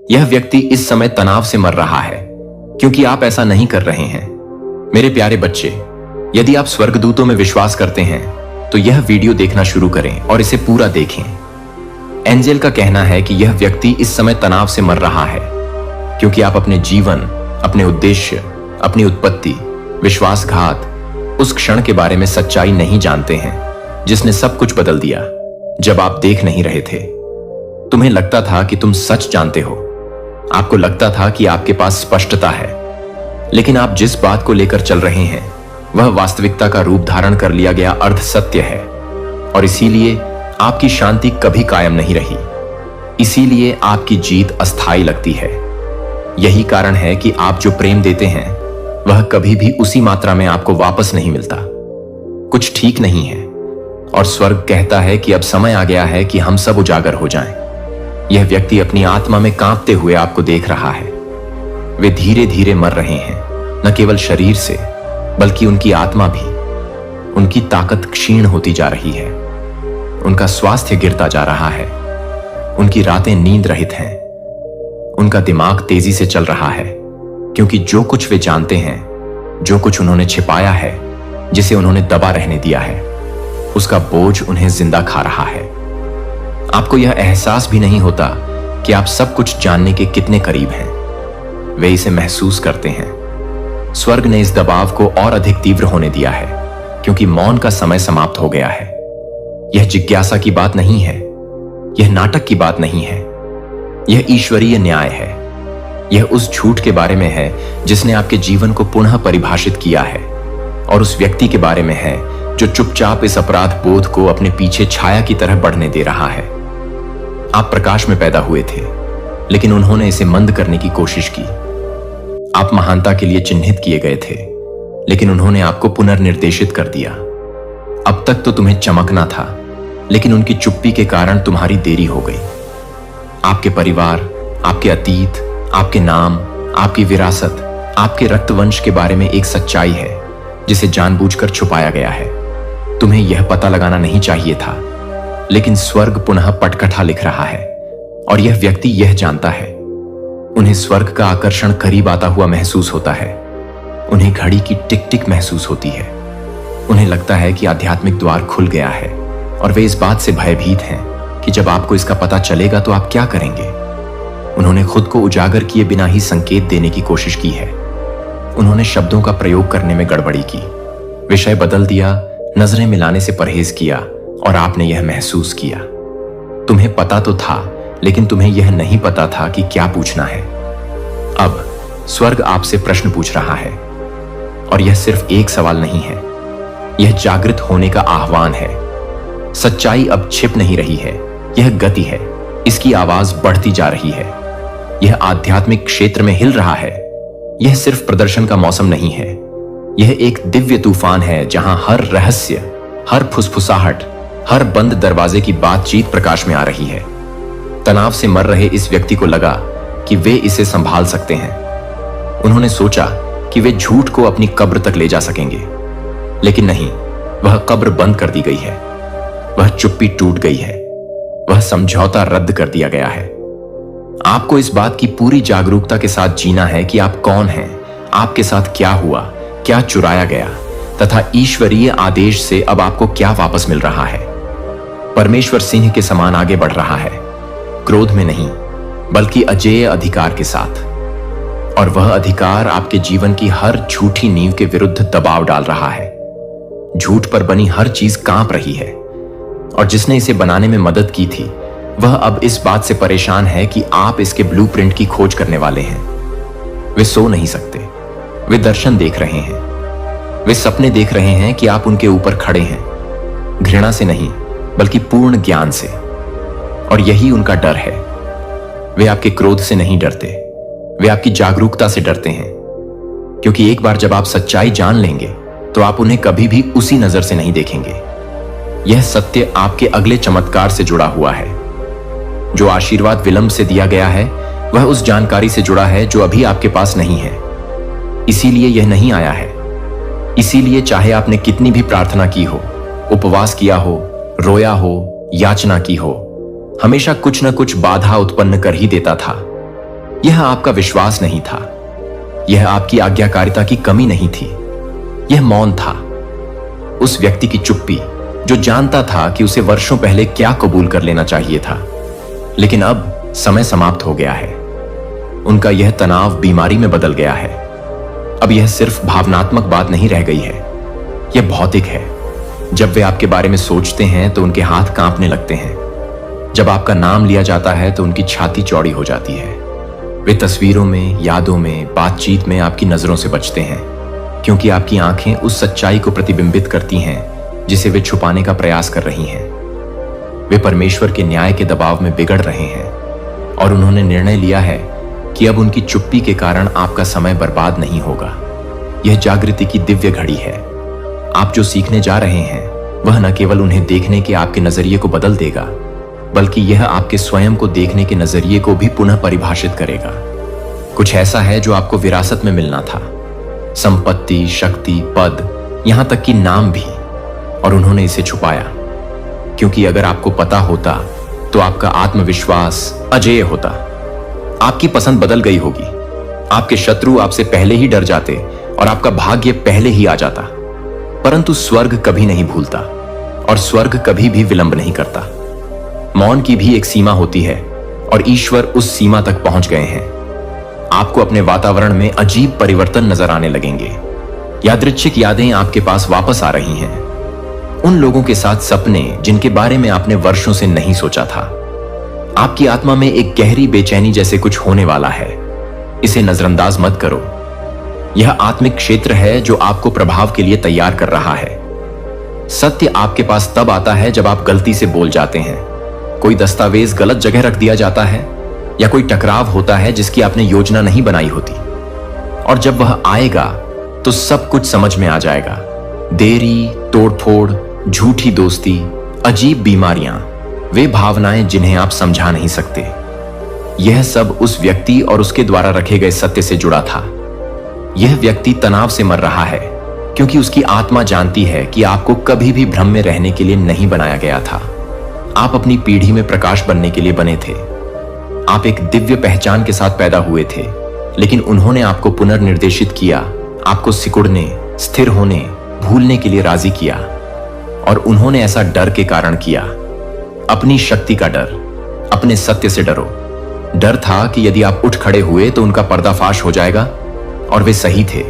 यह व्यक्ति इस समय तनाव से मर रहा है क्योंकि आप ऐसा नहीं कर रहे हैं। मेरे प्यारे बच्चे, यदि आप स्वर्गदूतों में विश्वास करते हैं तो यह वीडियो देखना शुरू करें और इसे पूरा देखें। एंजेल का कहना है कि यह व्यक्ति इस समय तनाव से मर रहा है क्योंकि आप अपने जीवन, अपने उद्देश्य, अपनी उत्पत्ति, विश्वासघात, उस क्षण के बारे में सच्चाई नहीं जानते हैं जिसने सब कुछ बदल दिया जब आप देख नहीं रहे थे। तुम्हें लगता था कि तुम सच जानते हो, आपको लगता था कि आपके पास स्पष्टता है, लेकिन आप जिस बात को लेकर चल रहे हैं वह वास्तविकता का रूप धारण कर लिया गया अर्ध सत्य है और इसीलिए आपकी शांति कभी कायम नहीं रही। इसीलिए आपकी जीत अस्थायी लगती है। यही कारण है कि आप जो प्रेम देते हैं वह कभी भी उसी मात्रा में आपको वापस नहीं मिलता। कुछ ठीक नहीं है और स्वर्ग कहता है कि अब समय आ गया है कि हम सब उजागर हो जाएं। यह व्यक्ति अपनी आत्मा में कांपते हुए आपको देख रहा है। वे धीरे धीरे मर रहे हैं, न केवल शरीर से बल्कि उनकी आत्मा भी। उनकी ताकत क्षीण होती जा रही है, उनका स्वास्थ्य गिरता जा रहा है, उनकी रातें नींद रहित हैं, उनका दिमाग तेजी से चल रहा है क्योंकि जो कुछ वे जानते हैं, जो कुछ उन्होंने छिपाया है, जिसे उन्होंने दबा रहने दिया है, उसका बोझ उन्हें जिंदा खा रहा है। आपको यह एहसास भी नहीं होता कि आप सब कुछ जानने के कितने करीब हैं। वे इसे महसूस करते हैं। स्वर्ग ने इस दबाव को और अधिक तीव्र होने दिया है क्योंकि मौन का समय समाप्त हो गया है। यह जिज्ञासा की बात नहीं है, यह नाटक की बात नहीं है, यह ईश्वरीय न्याय है। यह उस झूठ के बारे में है जिसने आपके जीवन को पुनः परिभाषित किया है और उस व्यक्ति के बारे में है जो चुपचाप इस अपराध बोध को अपने पीछे छाया की तरह बढ़ने दे रहा है। आप प्रकाश में पैदा हुए थे, लेकिन उन्होंने इसे मंद करने की कोशिश की। आप महानता के लिए चिन्हित किए गए थे, लेकिन उन्होंने आपको पुनर्निर्देशित कर दिया। अब तक तो तुम्हें चमकना था, लेकिन उनकी चुप्पी के कारण तुम्हारी देरी हो गई। आपके परिवार, आपके अतीत, आपके नाम, आपकी विरासत, आपके रक्तवंश के बारे में एक सच्चाई है जिसे जानबूझकर छुपाया गया है। तुम्हें यह पता लगाना नहीं चाहिए था, लेकिन स्वर्ग पुनः पटकथा लिख रहा है और यह व्यक्ति यह जानता है। उन्हें स्वर्ग का आकर्षण करीब आता हुआ महसूस होता है। उन्हें घड़ी की टिक टिक महसूस होती है। उन्हें लगता है कि आध्यात्मिक द्वार खुल गया है और वे इस बात से भयभीत हैं कि जब आपको इसका पता चलेगा तो आप क्या करेंगे। उन्होंने खुद को उजागर किए बिना ही संकेत देने की कोशिश की है। उन्होंने शब्दों का प्रयोग करने में गड़बड़ी की, विषय बदल दिया, नजरें मिलाने से परहेज किया और आपने यह महसूस किया। तुम्हें पता तो था, लेकिन तुम्हें यह नहीं पता था कि क्या पूछना है। अब स्वर्ग आपसे प्रश्न पूछ रहा है और यह सिर्फ एक सवाल नहीं है, यह जागृत होने का आह्वान है। सच्चाई अब छिप नहीं रही है, यह गति है। इसकी आवाज बढ़ती जा रही है। यह आध्यात्मिक क्षेत्र में हिल रहा है। यह सिर्फ प्रदर्शन का मौसम नहीं है, यह एक दिव्य तूफान है जहां हर रहस्य, हर फुसफुसाहट, हर बंद दरवाजे की बातचीत प्रकाश में आ रही है। तनाव से मर रहे इस व्यक्ति को लगा कि वे इसे संभाल सकते हैं। उन्होंने सोचा कि वे झूठ को अपनी कब्र तक ले जा सकेंगे, लेकिन नहीं, वह कब्र बंद कर दी गई है। वह चुप्पी टूट गई है। वह समझौता रद्द कर दिया गया है। आपको इस बात की पूरी जागरूकता के साथ जीना है कि आप कौन हैं, आपके साथ क्या हुआ, क्या चुराया गया, तथा ईश्वरीय आदेश से अब आपको क्या वापस मिल रहा है। परमेश्वर सिंह के समान आगे बढ़ रहा है, क्रोध में नहीं बल्कि अजेय अधिकार के साथ। और वह अधिकार आपके जीवन की हर झूठी नींव के विरुद्ध दबाव डाल रहा है। झूठ पर बनी हर चीज कांप रही है और जिसने इसे बनाने में मदद की थी वह अब इस बात से परेशान है कि आप इसके ब्लूप्रिंट की खोज करने वाले हैं। वे सो नहीं सकते, वे दर्शन देख रहे हैं, वे सपने देख रहे हैं कि आप उनके ऊपर खड़े हैं, घृणा से नहीं बल्कि पूर्ण ज्ञान से। और यही उनका डर है। वे आपके क्रोध से नहीं डरते, वे आपकी जागरूकता से डरते हैं, क्योंकि एक बार जब आप सच्चाई जान लेंगे तो आप उन्हें कभी भी उसी नजर से नहीं देखेंगे। यह सत्य आपके अगले चमत्कार से जुड़ा हुआ है। जो आशीर्वाद विलंब से दिया गया है वह उस जानकारी से जुड़ा है जो अभी आपके पास नहीं है। इसीलिए यह नहीं आया है। इसीलिए चाहे आपने कितनी भी प्रार्थना की हो, उपवास किया हो, रोया हो, याचना की हो, हमेशा कुछ न कुछ बाधा उत्पन्न कर ही देता था। यह आपका विश्वास नहीं था, यह आपकी आज्ञाकारिता की कमी नहीं थी, यह मौन था। उस व्यक्ति की चुप्पी जो जानता था कि उसे वर्षों पहले क्या कबूल कर लेना चाहिए था, लेकिन अब समय समाप्त हो गया है। उनका यह तनाव बीमारी में बदल गया है। अब यह सिर्फ भावनात्मक बात नहीं रह गई है, यह भौतिक है। जब वे आपके बारे में सोचते हैं तो उनके हाथ कांपने लगते हैं। जब आपका नाम लिया जाता है तो उनकी छाती चौड़ी हो जाती है। वे तस्वीरों में, यादों में, बातचीत में आपकी नजरों से बचते हैं, क्योंकि आपकी आंखें उस सच्चाई को प्रतिबिंबित करती हैं जिसे वे छुपाने का प्रयास कर रही हैं। वे परमेश्वर के न्याय के दबाव में बिगड़ रहे हैं और उन्होंने निर्णय लिया है कि अब उनकी चुप्पी के कारण आपका समय बर्बाद नहीं होगा। यह जागृति की दिव्य घड़ी है। आप जो सीखने जा रहे हैं वह न केवल उन्हें देखने के आपके नजरिए को बदल देगा, बल्कि यह आपके स्वयं को देखने के नजरिए को भी पुनः परिभाषित करेगा। कुछ ऐसा है जो आपको विरासत में मिलना था, संपत्ति, शक्ति, पद, यहां तक कि नाम भी, और उन्होंने इसे छुपाया। क्योंकि अगर आपको पता होता तो आपका आत्मविश्वास अजेय होता। आपकी पसंद बदल गई होगी, आपके शत्रु आपसे पहले ही डर जाते और आपका भाग्य पहले ही आ जाता। परंतु स्वर्ग कभी नहीं भूलता और स्वर्ग कभी भी विलंब नहीं करता। मौन की भी एक सीमा होती है और ईश्वर उस सीमा तक पहुंच गए हैं। आपको अपने वातावरण में अजीब परिवर्तन नजर आने लगेंगे। यादृच्छिक यादें आपके पास वापस आ रही हैं, उन लोगों के साथ सपने जिनके बारे में आपने वर्षों से नहीं सोचा था। आपकी आत्मा में एक गहरी बेचैनी जैसे कुछ होने वाला है। इसे नजरअंदाज मत करो। यह आत्मिक क्षेत्र है जो आपको प्रभाव के लिए तैयार कर रहा है। सत्य आपके पास तब आता है जब आप गलती से बोल जाते हैं, कोई दस्तावेज गलत जगह रख दिया जाता है, या कोई टकराव होता है जिसकी आपने योजना नहीं बनाई होती। और जब वह आएगा तो सब कुछ समझ में आ जाएगा। देरी, तोड़फोड़, झूठी दोस्ती, अजीब बीमारियां, वे भावनाएं जिन्हें आप समझा नहीं सकते। यह सब उस व्यक्ति और उसके द्वारा रखे गए सत्य से जुड़ा था। यह व्यक्ति तनाव से मर रहा है क्योंकि उसकी आत्मा जानती है कि आपको कभी भी भ्रम में रहने के लिए नहीं बनाया गया था। आप अपनी पीढ़ी में प्रकाश बनने के लिए बने थे। आप एक दिव्य पहचान के साथ पैदा हुए थे, लेकिन उन्होंने आपको पुनर्निर्देशित किया, आपको सिकुड़ने, स्थिर होने, भूलने के लिए राजी किया। और उन्होंने ऐसा डर के कारण किया, अपनी शक्ति का डर। अपने सत्य से डरो। डर था कि यदि आप उठ खड़े हुए तो उनका पर्दाफाश हो जाएगा, और वे सही थे,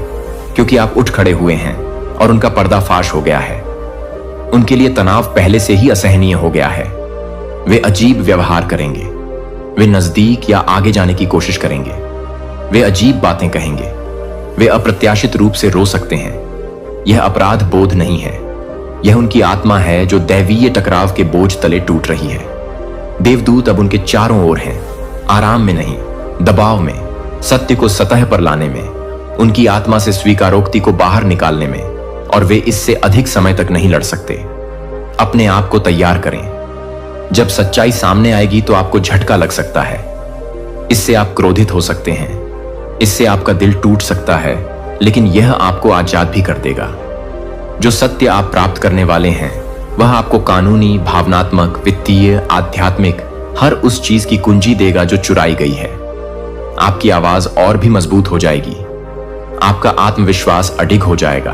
क्योंकि आप उठ खड़े हुए हैं और उनका पर्दाफाश हो गया है। उनके लिए तनाव पहले से ही असहनीय हो गया है। वे अजीब व्यवहार करेंगे, वे नजदीक या आगे जाने की कोशिश करेंगे, वे अजीब बातें कहेंगे, वे अप्रत्याशित रूप से रो सकते हैं। यह अपराध बोध नहीं है, यह उनकी आत्मा है जो दैवीय टकराव के बोझ तले टूट रही है। देवदूत अब उनके चारों ओर हैं, आराम में नहीं, दबाव में, सत्य को सतह पर लाने में, उनकी आत्मा से स्वीकारोक्ति को बाहर निकालने में, और वे इससे अधिक समय तक नहीं लड़ सकते। अपने आप को तैयार करें। जब सच्चाई सामने आएगी तो आपको झटका लग सकता है। इससे आप क्रोधित हो सकते हैं, इससे आपका दिल टूट सकता है, लेकिन यह आपको आजाद भी कर देगा। जो सत्य आप प्राप्त करने वाले हैं वह आपको कानूनी, भावनात्मक, वित्तीय, आध्यात्मिक हर उस चीज की कुंजी देगा जो चुराई गई है। आपकी आवाज और भी मजबूत हो जाएगी, आपका आत्मविश्वास अडिग हो जाएगा।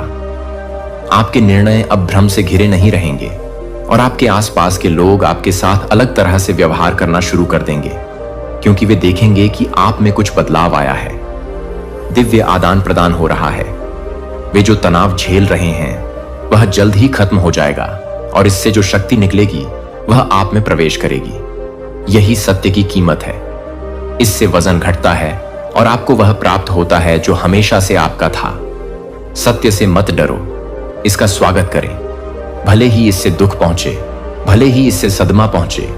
आपके निर्णय अब भ्रम से घिरे नहीं रहेंगे और आपके आसपास के लोग आपके साथ अलग तरह से व्यवहार करना शुरू कर देंगे, क्योंकि वे देखेंगे कि आप में कुछ बदलाव आया है। दिव्य आदान प्रदान हो रहा है। वे जो तनाव झेल रहे हैं वह जल्द ही खत्म हो जाएगा और इससे जो शक्ति निकलेगी वह आप में प्रवेश करेगी। यही सत्य की कीमत है। इससे वजन घटता है और आपको वह प्राप्त होता है जो हमेशा से आपका था। सत्य से मत डरो, इसका स्वागत करें। भले ही इससे दुख पहुंचे, भले ही इससे सदमा पहुंचे,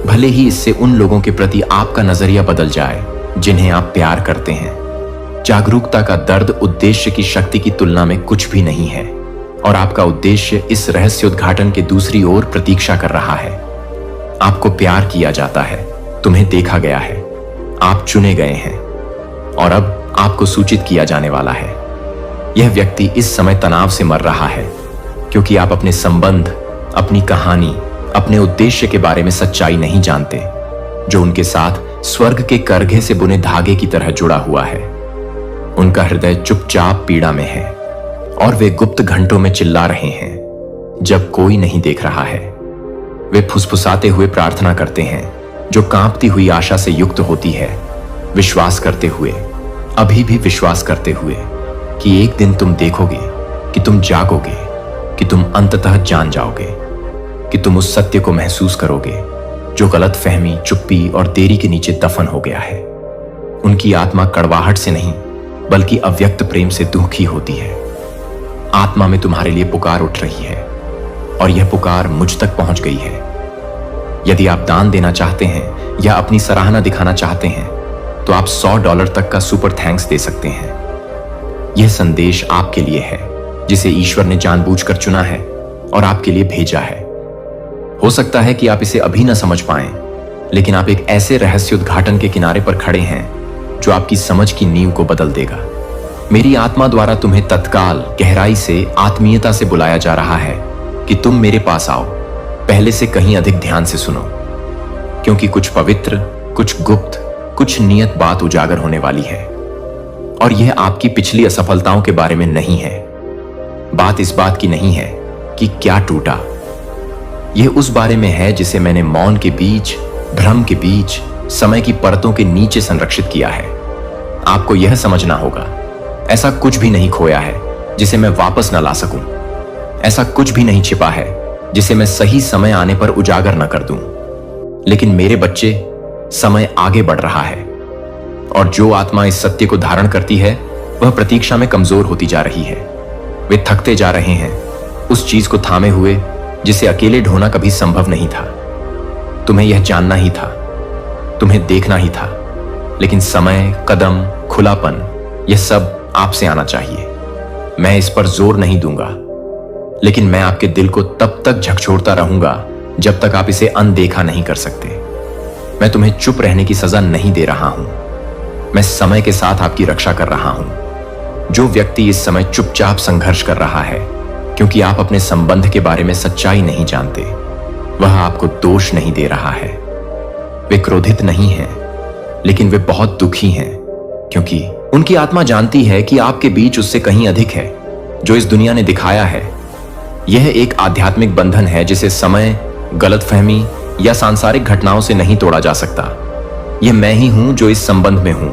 भले ही इससे उन लोगों के प्रति आपका नजरिया बदल जाए जिन्हें आप प्यार करते हैं। जागरूकता का दर्द उद्देश्य की शक्ति की तुलना में कुछ भी नहीं है और आपका उद्देश्य इस रहस्योद्घाटन के दूसरी ओर प्रतीक्षा कर रहा है। आपको प्यार किया जाता है, तुम्हें देखा गया है, आप चुने गए हैं और अब आपको सूचित किया जाने वाला है। यह व्यक्ति इस समय तनाव से मर रहा है क्योंकि आप अपने संबंध, अपनी कहानी, अपने उद्देश्य के बारे में सच्चाई नहीं जानते। जो उनके साथ स्वर्ग के करघे से बुने धागे की तरह जुड़ा हुआ है। उनका हृदय चुपचाप पीड़ा में है और वे गुप्त घंटों में चिल्ला रहे हैं जब कोई नहीं देख रहा है। वे फुसफुसाते हुए प्रार्थना करते हैं जो कांपती हुई आशा से युक्त होती है, विश्वास करते हुए, अभी भी विश्वास करते हुए कि एक दिन तुम देखोगे, कि तुम जागोगे, कि तुम अंततः जान जाओगे, कि तुम उस सत्य को महसूस करोगे जो गलतफहमी, चुप्पी और देरी के नीचे दफन हो गया है। उनकी आत्मा कड़वाहट से नहीं बल्कि अव्यक्त प्रेम से दुखी होती है। आत्मा में तुम्हारे लिए पुकार उठ रही है और यह पुकार मुझ तक पहुंच गई है। यदि आप दान देना चाहते हैं या अपनी सराहना दिखाना चाहते हैं तो आप $100 तक का सुपर थैंक्स दे सकते हैं। यह संदेश आपके लिए है जिसे ईश्वर ने जानबूझकर चुना है और आपके लिए भेजा है। हो सकता है कि आप इसे अभी न समझ पाएं, लेकिन आप एक ऐसे रहस्योद्घाटन के किनारे पर खड़े हैं जो आपकी समझ की नींव को बदल देगा। मेरी आत्मा द्वारा तुम्हें तत्काल गहराई से, आत्मीयता से बुलाया जा रहा है कि तुम मेरे पास आओ। पहले से कहीं अधिक ध्यान से सुनो, क्योंकि कुछ पवित्र, कुछ गुप्त, कुछ नियत बात उजागर होने वाली है। और यह आपकी पिछली असफलताओं के बारे में नहीं है। बात इस बात की नहीं है कि क्या टूटा। यह उस बारे में है जिसे मैंने मौन के बीच, भ्रम के बीच, समय की परतों के नीचे संरक्षित किया है। आपको यह समझना होगा, ऐसा कुछ भी नहीं खोया है जिसे मैं वापस न ला सकूं। ऐसा कुछ भी नहीं छिपा है जिसे मैं सही समय आने पर उजागर न कर दूं। लेकिन मेरे बच्चे, समय आगे बढ़ रहा है और जो आत्मा इस सत्य को धारण करती है वह प्रतीक्षा में कमजोर होती जा रही है। वे थकते जा रहे हैं उस चीज को थामे हुए जिसे अकेले ढोना कभी संभव नहीं था। तुम्हें यह जानना ही था, तुम्हें देखना ही था, लेकिन समय, कदम, खुलापन, यह सब आपसे आना चाहिए। मैं इस पर जोर नहीं दूंगा, लेकिन मैं आपके दिल को तब तक झकझोरता रहूंगा जब तक आप इसे अनदेखा नहीं कर सकते। मैं तुम्हें चुप रहने की सजा नहीं दे रहा हूं, मैं समय के साथ आपकी रक्षा कर रहा हूं। जो व्यक्ति इस समय चुपचाप संघर्ष कर रहा है क्योंकि आप अपने संबंध के बारे में सच्चाई नहीं जानते, वह आपको दोष नहीं दे रहा है। वे क्रोधित नहीं हैं, लेकिन वे बहुत दुखी हैं क्योंकि उनकी आत्मा जानती है कि आपके बीच उससे कहीं अधिक है जो इस दुनिया ने दिखाया है। यह एक आध्यात्मिक बंधन है जिसे समय, गलतफहमी या सांसारिक घटनाओं से नहीं तोड़ा जा सकता। यह मैं ही हूं जो इस संबंध में हूं।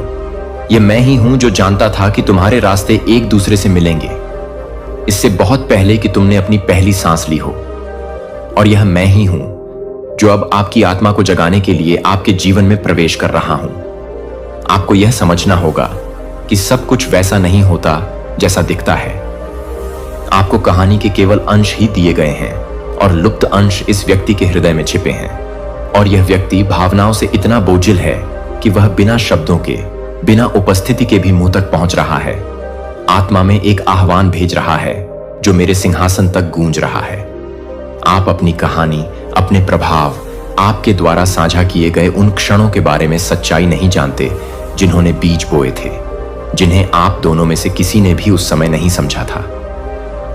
यह मैं ही हूं जो जानता था कि तुम्हारे रास्ते एक दूसरे से मिलेंगे, इससे बहुत पहले कि तुमने अपनी पहली सांस ली हो। और यह मैं ही हूं जो अब आपकी आत्मा को जगाने के लिए आपके जीवन में प्रवेश कर रहा हूं। आपको यह समझना होगा कि सब कुछ वैसा नहीं होता जैसा दिखता है। आपको कहानी के केवल अंश ही दिए गए हैं और लुप्त अंश इस व्यक्ति के हृदय में छिपे हैं। और यह व्यक्ति भावनाओं से इतना बोझिल है कि वह बिना शब्दों के, बिना उपस्थिति के भी मुंह तक पहुंच रहा है। आत्मा में एक आह्वान भेज रहा है जो मेरे सिंहासन तक गूंज रहा है। आप अपनी कहानी, अपने प्रभाव, आपके द्वारा साझा किए गए उन क्षणों के बारे में सच्चाई नहीं जानते जिन्होंने बीज बोए थे, जिन्हें आप दोनों में से किसी ने भी उस समय नहीं समझा था।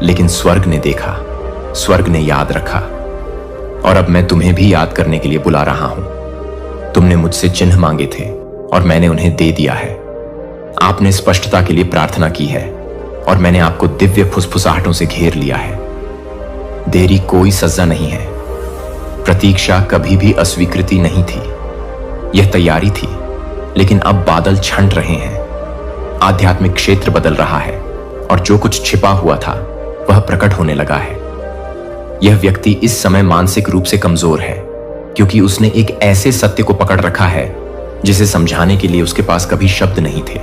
लेकिन स्वर्ग ने देखा, स्वर्ग ने याद रखा, और अब मैं तुम्हें भी याद करने के लिए बुला रहा हूं। तुमने मुझसे चिन्ह मांगे थे और मैंने उन्हें दे दिया है। आपने स्पष्टता के लिए प्रार्थना की है और मैंने आपको दिव्य फुसफुसाहटों से घेर लिया है। देरी कोई सजा नहीं है, प्रतीक्षा कभी भी अस्वीकृति नहीं थी, यह तैयारी थी। लेकिन अब बादल छंट रहे हैं, आध्यात्मिक क्षेत्र बदल रहा है और जो कुछ छिपा हुआ था वह प्रकट होने लगा है। यह व्यक्ति इस समय मानसिक रूप से कमजोर है क्योंकि उसने एक ऐसे सत्य को पकड़ रखा है जिसे समझाने के लिए उसके पास कभी शब्द नहीं थे।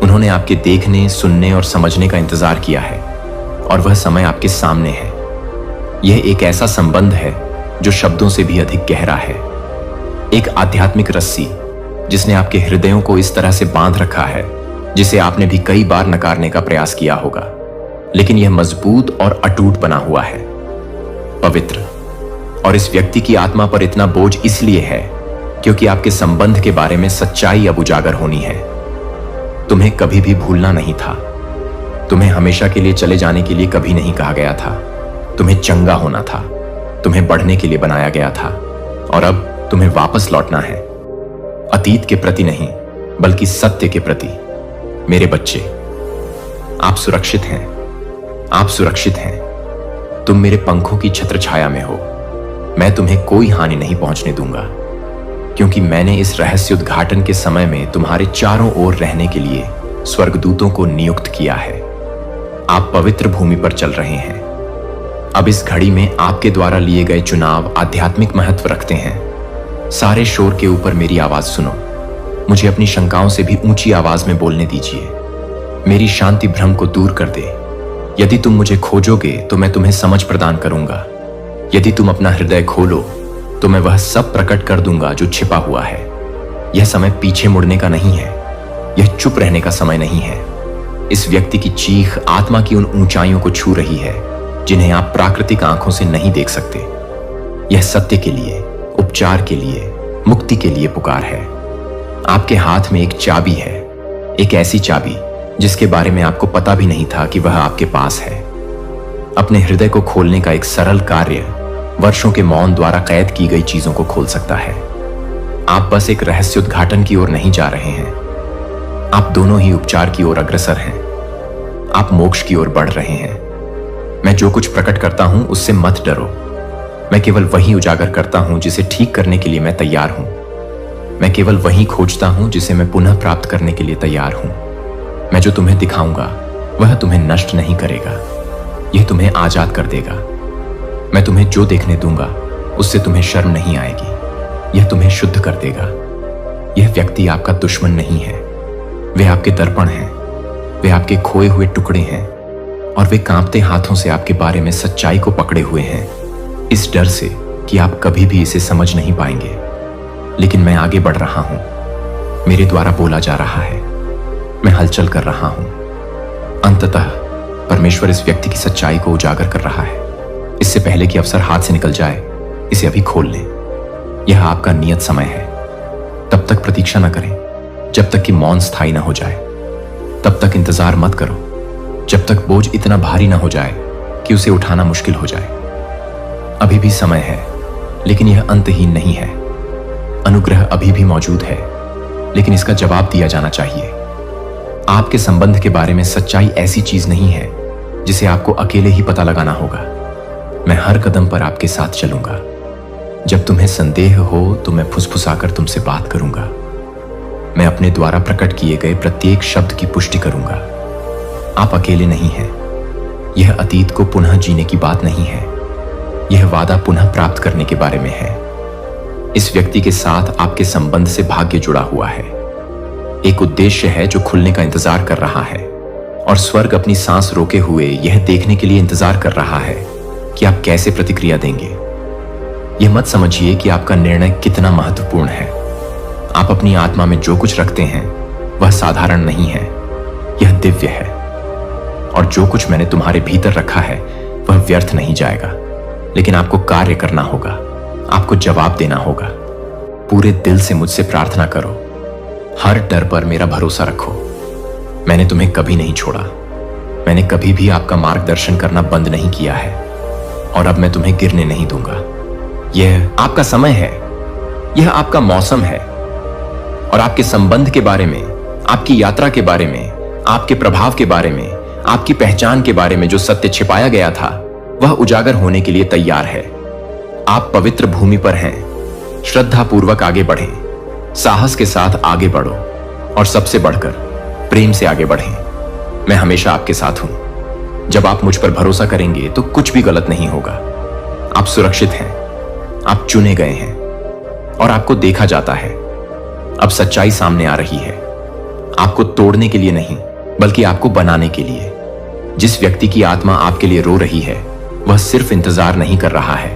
उन्होंने आपके देखने, सुनने और समझने का इंतजार किया है और वह समय आपके सामने है। यह एक ऐसा संबंध है जो शब्दों से भी अधिक गहरा है, एक आध्यात्मिक रस्सी जिसने आपके हृदयों को इस तरह से बांध रखा है जिसे आपने भी कई बार नकारने का प्रयास किया होगा, लेकिन यह मजबूत और अटूट बना हुआ है, पवित्र। और इस व्यक्ति की आत्मा पर इतना बोझ इसलिए है क्योंकि आपके संबंध के बारे में सच्चाई अब उजागर होनी है। तुम्हें कभी भी भूलना नहीं था, तुम्हें हमेशा के लिए चले जाने के लिए कभी नहीं कहा गया था। तुम्हें चंगा होना था, तुम्हें बढ़ने के लिए बनाया गया था, और अब तुम्हें वापस लौटना है। अतीत के प्रति नहीं, बल्कि सत्य के प्रति। मेरे बच्चे, आप सुरक्षित हैं। आप सुरक्षित हैं। तुम मेरे पंखों की छत्र छाया में हो। मैं तुम्हें कोई हानि नहीं पहुंचने दूंगा, क्योंकि मैंने इस रहस्य उद्घाटन के समय में तुम्हारे चारों ओर रहने के लिए स्वर्गदूतों को नियुक्त किया है। आप पवित्र भूमि पर चल रहे हैं। अब इस घड़ी में आपके द्वारा लिए गए चुनाव आध्यात्मिक महत्व रखते हैं। सारे शोर के ऊपर मेरी आवाज सुनो। मुझे अपनी शंकाओं से भी ऊंची आवाज में बोलने दीजिए। मेरी शांति भ्रम को दूर कर दे। यदि तुम मुझे खोजोगे तो मैं तुम्हें समझ प्रदान करूंगा। यदि तुम अपना हृदय खोलो तो मैं वह सब प्रकट कर दूंगा जो छिपा हुआ है। यह समय पीछे मुड़ने का नहीं है। यह चुप रहने का समय नहीं है। इस व्यक्ति की चीख आत्मा की उन ऊंचाइयों को छू रही है जिन्हें आप प्राकृतिक आंखों से नहीं देख सकते। यह सत्य के लिए, उपचार के लिए, मुक्ति के लिए पुकार है। आपके हाथ में एक चाबी है, एक ऐसी चाबी जिसके बारे में आपको पता भी नहीं था कि वह आपके पास है। अपने हृदय को खोलने का एक सरल कार्य वर्षों के मौन द्वारा कैद की गई चीजों को खोल सकता है। आप बस एक रहस्य उद्घाटन की ओर नहीं जा रहे हैं। आप दोनों ही उपचार की ओर अग्रसर हैं। आप मोक्ष की ओर बढ़ रहे हैं। मैं जो कुछ प्रकट करता हूं उससे मत डरो। मैं केवल वही उजागर करता हूं जिसे ठीक करने के लिए मैं तैयार हूं। मैं केवल वही खोजता हूं जिसे मैं पुनः प्राप्त करने के लिए तैयार हूं। मैं जो तुम्हें दिखाऊंगा वह तुम्हें नष्ट नहीं करेगा, यह तुम्हें आजाद कर देगा। मैं तुम्हें जो देखने दूंगा उससे तुम्हें शर्म नहीं आएगी, यह तुम्हें शुद्ध कर देगा। यह व्यक्ति आपका दुश्मन नहीं है। वे आपके दर्पण हैं, वे आपके खोए हुए टुकड़े हैं, और वे कांपते हाथों से आपके बारे में सच्चाई को पकड़े हुए हैं, इस डर से कि आप कभी भी इसे समझ नहीं पाएंगे। लेकिन मैं आगे बढ़ रहा हूं। मेरे द्वारा बोला जा रहा है। मैं हलचल कर रहा हूं। अंततः परमेश्वर इस व्यक्ति की सच्चाई को उजागर कर रहा है। इससे पहले कि अवसर हाथ से निकल जाए, इसे अभी खोल लें। यह आपका नियत समय है। तब तक प्रतीक्षा न करें जब तक कि मौन स्थायी न हो जाए। तब तक इंतजार मत करो जब तक बोझ इतना भारी न हो जाए कि उसे उठाना मुश्किल हो जाए। अभी भी समय है, लेकिन यह अंतहीन नहीं है। अनुग्रह अभी भी मौजूद है, लेकिन इसका जवाब दिया जाना चाहिए। आपके संबंध के बारे में सच्चाई ऐसी चीज नहीं है जिसे आपको अकेले ही पता लगाना होगा। मैं हर कदम पर आपके साथ चलूंगा। जब तुम्हें संदेह हो तो मैं फुसफुसाकर तुमसे बात करूंगा। मैं अपने द्वारा प्रकट किए गए प्रत्येक शब्द की पुष्टि करूंगा। आप अकेले नहीं हैं। यह अतीत को पुनः जीने की बात नहीं है। यह वादा पुनः प्राप्त करने के बारे में है। इस व्यक्ति के साथ आपके संबंध से भाग्य जुड़ा हुआ है। एक उद्देश्य है जो खुलने का इंतजार कर रहा है, और स्वर्ग अपनी सांस रोके हुए यह देखने के लिए इंतजार कर रहा है कि आप कैसे प्रतिक्रिया देंगे। यह मत समझिए कि आपका निर्णय कितना महत्वपूर्ण है। आप अपनी आत्मा में जो कुछ रखते हैं वह साधारण नहीं है, यह दिव्य है। और जो कुछ मैंने तुम्हारे भीतर रखा है वह व्यर्थ नहीं जाएगा, लेकिन आपको कार्य करना होगा। आपको जवाब देना होगा। पूरे दिल से मुझसे प्रार्थना करो। हर डर पर मेरा भरोसा रखो। मैंने तुम्हें कभी नहीं छोड़ा। मैंने कभी भी आपका मार्गदर्शन करना बंद नहीं किया है, और अब मैं तुम्हें गिरने नहीं दूंगा। यह आपका समय है, यह आपका मौसम है, और आपके संबंध के बारे में, आपकी यात्रा के बारे में, आपके प्रभाव के बारे में, आपकी पहचान के बारे में जो सत्य छिपाया गया था वह उजागर होने के लिए तैयार है। आप पवित्र भूमि पर हैं। श्रद्धा पूर्वक आगे बढ़ें, साहस के साथ आगे बढ़ो, और सबसे बढ़कर प्रेम से आगे बढ़ें। मैं हमेशा आपके साथ हूं। जब आप मुझ पर भरोसा करेंगे तो कुछ भी गलत नहीं होगा। आप सुरक्षित हैं। आप चुने गए हैं, और आपको देखा जाता है। अब सच्चाई सामने आ रही है, आपको तोड़ने के लिए नहीं, बल्कि आपको बनाने के लिए। जिस व्यक्ति की आत्मा आपके लिए रो रही है वह सिर्फ इंतजार नहीं कर रहा है,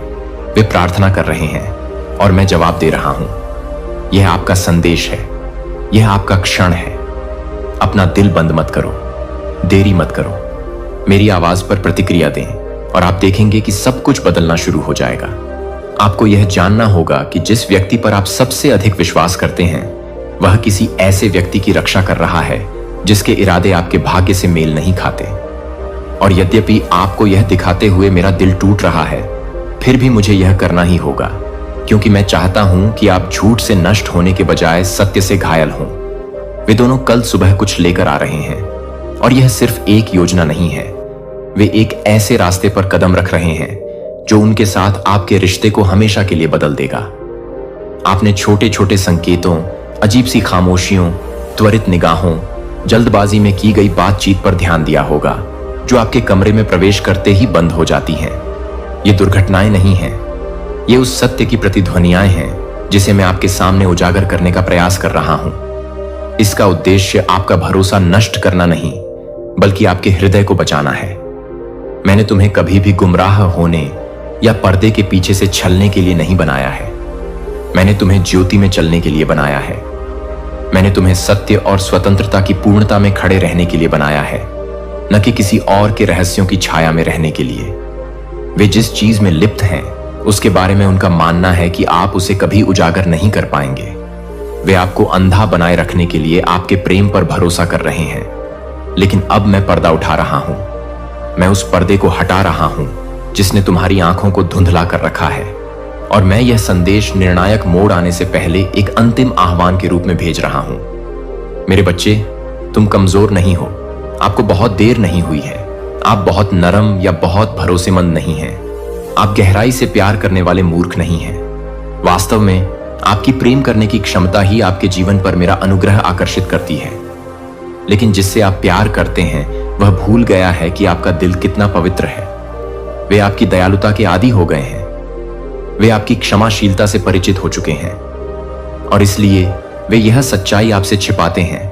वे प्रार्थना कर रहे हैं, और मैं जवाब दे रहा हूं। यह आपका संदेश है, यह आपका क्षण है। अपना दिल बंद मत करो, देरी मत करो। मेरी आवाज पर प्रतिक्रिया दें, और आप देखेंगे कि सब कुछ बदलना शुरू हो जाएगा। आपको यह जानना होगा कि जिस व्यक्ति पर आप सबसे अधिक विश्वास करते हैं वह किसी ऐसे व्यक्ति की रक्षा कर रहा है जिसके इरादे आपके भाग्य से मेल नहीं खाते। और यद्यपि आपको यह दिखाते हुए मेरा दिल टूट रहा है, फिर भी मुझे यह करना ही होगा, क्योंकि मैं चाहता हूं कि आप झूठ से नष्ट होने के बजाय सत्य से घायल हों। वे दोनों कल सुबह कुछ लेकर आ रहे हैं, और यह सिर्फ एक योजना नहीं है। वे एक ऐसे रास्ते पर कदम रख रहे हैं जो उनके साथ आपके रिश्ते को हमेशा के लिए बदल देगा। आपने छोटे छोटे संकेतों, अजीब सी खामोशियों, त्वरित निगाहों, जल्दबाजी में की गई बातचीत पर ध्यान दिया होगा, जो आपके कमरे में प्रवेश करते ही बंद हो जाती हैं। ये दुर्घटनाएं नहीं हैं, ये उस सत्य की प्रतिध्वनियां हैं जिसे मैं आपके सामने उजागर करने का प्रयास कर रहा हूं। इसका उद्देश्य आपका भरोसा नष्ट करना नहीं, बल्कि आपके हृदय को बचाना है। मैंने तुम्हें कभी भी गुमराह होने या पर्दे के पीछे से छलने के लिए नहीं बनाया है। मैंने तुम्हें ज्योति में चलने के लिए बनाया है। मैंने तुम्हें सत्य और स्वतंत्रता की पूर्णता में खड़े रहने के लिए बनाया है, न कि किसी और के रहस्यों की छाया में रहने के लिए। वे जिस चीज में लिप्त हैं, उसके बारे में उनका मानना है कि आप उसे कभी उजागर नहीं कर पाएंगे। वे आपको अंधा बनाए रखने के लिए आपके प्रेम पर भरोसा कर रहे हैं, लेकिन अब मैं पर्दा उठा रहा हूं। मैं उस पर्दे को हटा रहा हूं जिसने तुम्हारी आंखों को धुंधला कर रखा है, और मैं यह संदेश निर्णायक मोड़ आने से पहले एक अंतिम आह्वान के रूप में भेज रहा हूं। मेरे बच्चे, तुम कमजोर नहीं हो। आपको बहुत देर नहीं हुई है। आप बहुत नरम या बहुत भरोसेमंद नहीं हैं। आप गहराई से प्यार करने वाले मूर्ख नहीं हैं। वास्तव में आपकी प्रेम करने की क्षमता ही आपके जीवन पर मेरा अनुग्रह आकर्षित करती है। लेकिन जिससे आप प्यार करते हैं वह भूल गया है कि आपका दिल कितना पवित्र है। वे आपकी दयालुता के आदी हो गए हैं। वे आपकी क्षमाशीलता से परिचित हो चुके हैं, और इसलिए वे यह सच्चाई आपसे छिपाते हैं,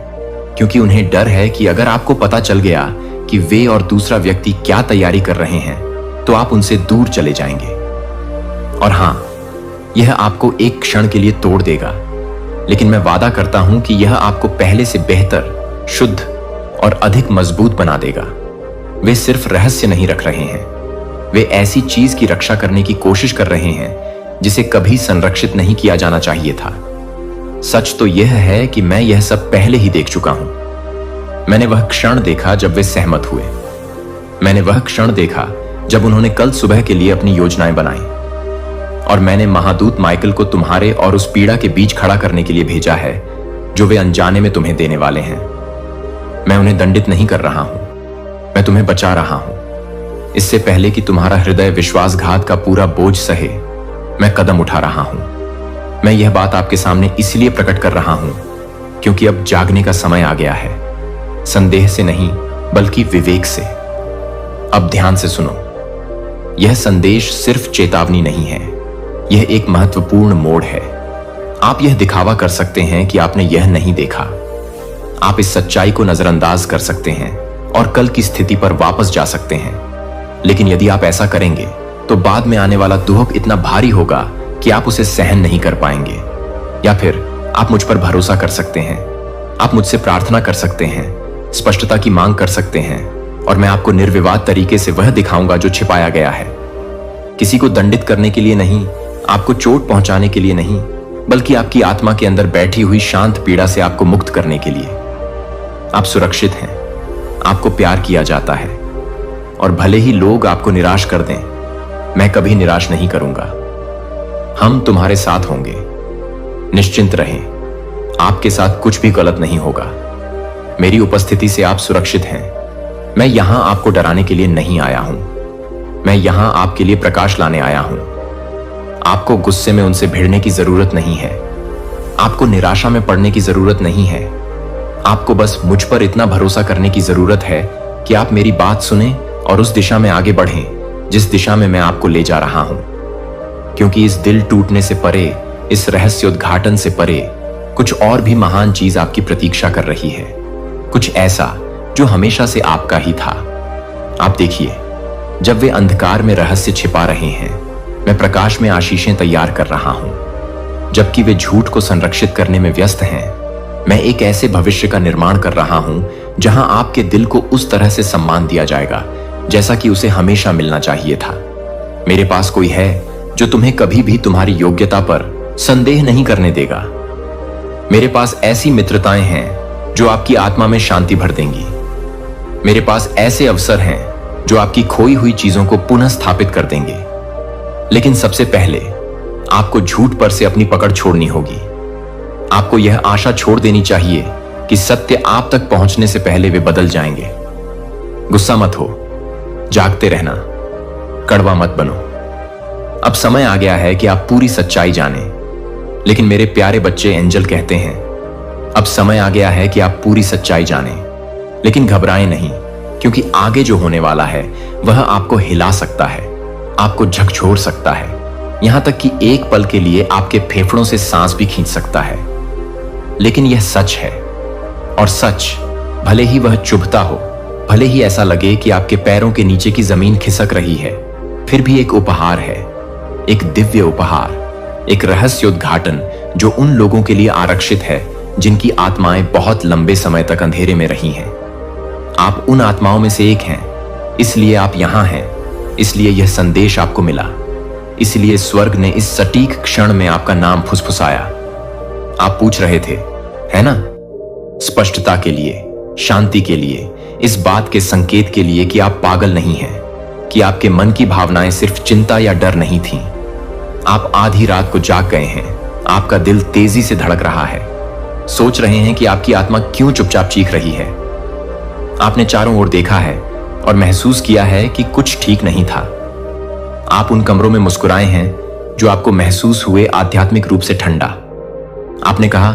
क्योंकि उन्हें डर है कि अगर आपको पता चल गया कि वे और दूसरा व्यक्ति क्या तैयारी कर रहे हैं, तो आप उनसे दूर चले जाएंगे। और हां, यह आपको एक क्षण के लिए तोड़ देगा, लेकिन मैं वादा करता हूं कि यह आपको पहले से बेहतर, शुद्ध और अधिक मजबूत बना देगा। वे सिर्फ रहस्य नहीं रख रहे हैं, वे ऐसी चीज की रक्षा करने की कोशिश कर रहे हैं जिसे कभी संरक्षित नहीं किया जाना चाहिए था। सच तो यह है कि मैं यह सब पहले ही देख चुका हूं। मैंने वह क्षण देखा जब वे सहमत हुए। मैंने वह क्षण देखा जब उन्होंने कल सुबह के लिए अपनी योजनाएं बनाई, और मैंने महादूत माइकल को तुम्हारे और उस पीड़ा के बीच खड़ा करने के लिए भेजा है जो वे अनजाने में तुम्हें देने वाले हैं। मैं उन्हें दंडित नहीं कर रहा हूं, मैं तुम्हें बचा रहा हूं। इससे पहले कि तुम्हारा हृदय विश्वासघात का पूरा बोझ सहे, मैं कदम उठा रहा हूं। मैं यह बात आपके सामने इसलिए प्रकट कर रहा हूं क्योंकि अब जागने का समय आ गया है, संदेह से नहीं बल्कि विवेक से। अब ध्यान से सुनो। यह संदेश सिर्फ चेतावनी नहीं है, यह एक महत्वपूर्ण मोड़ है। आप यह दिखावा कर सकते हैं कि आपने यह नहीं देखा। आप इस सच्चाई को नजरअंदाज कर सकते हैं और कल की स्थिति पर वापस जा सकते हैं, लेकिन यदि आप ऐसा करेंगे तो बाद में आने वाला दुख इतना भारी होगा कि आप उसे सहन नहीं कर पाएंगे। या फिर आप मुझ पर भरोसा कर सकते हैं, आप मुझसे प्रार्थना कर सकते हैं, स्पष्टता की मांग कर सकते हैं, और मैं आपको निर्विवाद तरीके से वह दिखाऊंगा जो छिपाया गया है। किसी को दंडित करने के लिए नहीं, आपको चोट पहुंचाने के लिए नहीं, बल्कि आपकी आत्मा के अंदर बैठी हुई शांत पीड़ा से आपको मुक्त करने के लिए। आप सुरक्षित हैं, आपको प्यार किया जाता है, और भले ही लोग आपको निराश कर दें, मैं कभी निराश नहीं करूंगा। हम तुम्हारे साथ होंगे। निश्चिंत रहें, आपके साथ कुछ भी गलत नहीं होगा। मेरी उपस्थिति से आप सुरक्षित हैं। मैं यहां आपको डराने के लिए नहीं आया हूं, मैं यहां आपके लिए प्रकाश लाने आया हूं। आपको गुस्से में उनसे भिड़ने की जरूरत नहीं है, आपको निराशा में पड़ने की जरूरत नहीं है। आपको बस मुझ पर इतना भरोसा करने की जरूरत है कि आप मेरी बात सुने और उस दिशा में आगे बढ़ें जिस दिशा में मैं आपको ले जा रहा हूं। क्योंकि इस दिल टूटने से परे, इस रहस्योद्घाटन से परे, कुछ और भी महान चीज आपकी प्रतीक्षा कर रही है, कुछ ऐसा जो हमेशा से आपका ही था। आप देखिए, जब वे अंधकार में रहस्य छिपा रहे हैं, मैं प्रकाश में आशीषें तैयार कर रहा हूं। जबकि वे झूठ को संरक्षित करने में व्यस्त हैं, मैं एक ऐसे भविष्य का निर्माण कर रहा हूं जहां आपके दिल को उस तरह से सम्मान दिया जाएगा जैसा कि उसे हमेशा मिलना चाहिए था। मेरे पास कोई है जो तुम्हें कभी भी तुम्हारी योग्यता पर संदेह नहीं करने देगा। मेरे पास ऐसी मित्रताएं हैं जो आपकी आत्मा में शांति भर देंगी। मेरे पास ऐसे अवसर हैं जो आपकी खोई हुई चीजों को पुनः स्थापित कर देंगे। लेकिन सबसे पहले आपको झूठ पर से अपनी पकड़ छोड़नी होगी। आपको यह आशा छोड़ देनी चाहिए कि सत्य आप तक पहुंचने से पहले वे बदल जाएंगे। गुस्सा मत हो, जागते रहना, कड़वा मत बनो। अब समय आ गया है कि आप पूरी सच्चाई जानें। लेकिन मेरे प्यारे बच्चे, एंजल कहते हैं, अब समय आ गया है कि आप पूरी सच्चाई जानें। लेकिन घबराएं नहीं, क्योंकि आगे जो होने वाला है वह आपको हिला सकता है, आपको झकझोर सकता है, यहां तक कि एक पल के लिए आपके फेफड़ों से सांस भी खींच सकता है। लेकिन यह सच है, और सच, भले ही वह चुभता हो, भले ही ऐसा लगे कि आपके पैरों के नीचे की जमीन खिसक रही है, फिर भी एक उपहार है, एक दिव्य उपहार, एक रहस्योद्घाटन जो उन लोगों के लिए आरक्षित है जिनकी आत्माएं बहुत लंबे समय तक अंधेरे में रही हैं। आप उन आत्माओं में से एक हैं, इसलिए आप यहां हैं, इसलिए यह संदेश आपको मिला, इसलिए स्वर्ग ने इस सटीक क्षण में आपका नाम फुसफुसाया। आप पूछ रहे थे, है ना? स्पष्टता के लिए, शांति के लिए, इस बात के संकेत के लिए कि आप पागल नहीं हैं, कि आपके मन की भावनाएं सिर्फ चिंता या डर नहीं थीं। आप आधी रात को जाग गए हैं, आपका दिल तेजी से धड़क रहा है, सोच रहे हैं कि आपकी आत्मा क्यों चुपचाप चीख रही है। आपने चारों ओर देखा है और महसूस किया है कि कुछ ठीक नहीं था। आप उन कमरों में मुस्कुराए हैं जो आपको महसूस हुए आध्यात्मिक रूप से ठंडा। आपने कहा,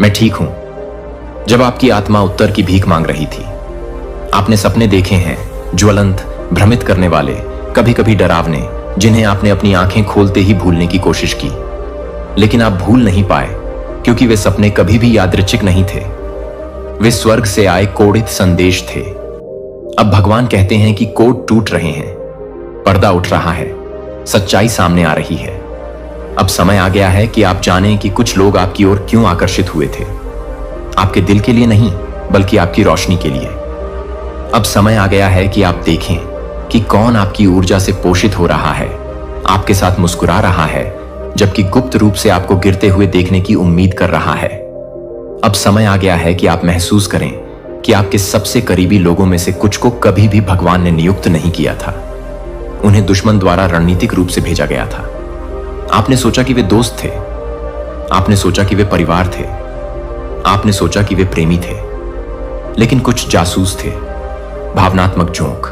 मैं ठीक हूं, जब आपकी आत्मा उत्तर की भीख मांग रही थी। आपने सपने देखे हैं, ज्वलंत, भ्रमित करने वाले, कभी कभी डरावने, जिन्हें आपने अपनी आंखें खोलते ही भूलने की कोशिश की। लेकिन आप भूल नहीं पाए, क्योंकि वे सपने कभी भी यादृच्छिक नहीं थे। वे स्वर्ग से आए कोडित संदेश थे। अब भगवान कहते हैं कि कोड टूट रहे हैं, पर्दा उठ रहा है, सच्चाई सामने आ रही है। अब समय आ गया है कि आप जानें कि कुछ लोग आपकी ओर क्यों आकर्षित हुए थे। आपके दिल के लिए नहीं, बल्कि आपकी रोशनी के लिए। अब समय आ गया है कि आप देखें कि कौन आपकी ऊर्जा से पोषित हो रहा है, आपके साथ मुस्कुरा रहा है, जबकि गुप्त रूप से आपको गिरते हुए देखने की उम्मीद कर रहा है। अब समय आ गया है कि आप महसूस करें कि आपके सबसे करीबी लोगों में से कुछ को कभी भी भगवान ने नियुक्त नहीं किया था। उन्हें दुश्मन द्वारा रणनीतिक रूप से भेजा गया था। आपने सोचा कि वे दोस्त थे, आपने सोचा कि वे परिवार थे, आपने सोचा कि वे प्रेमी थे, लेकिन कुछ जासूस थे, भावनात्मक झोंक,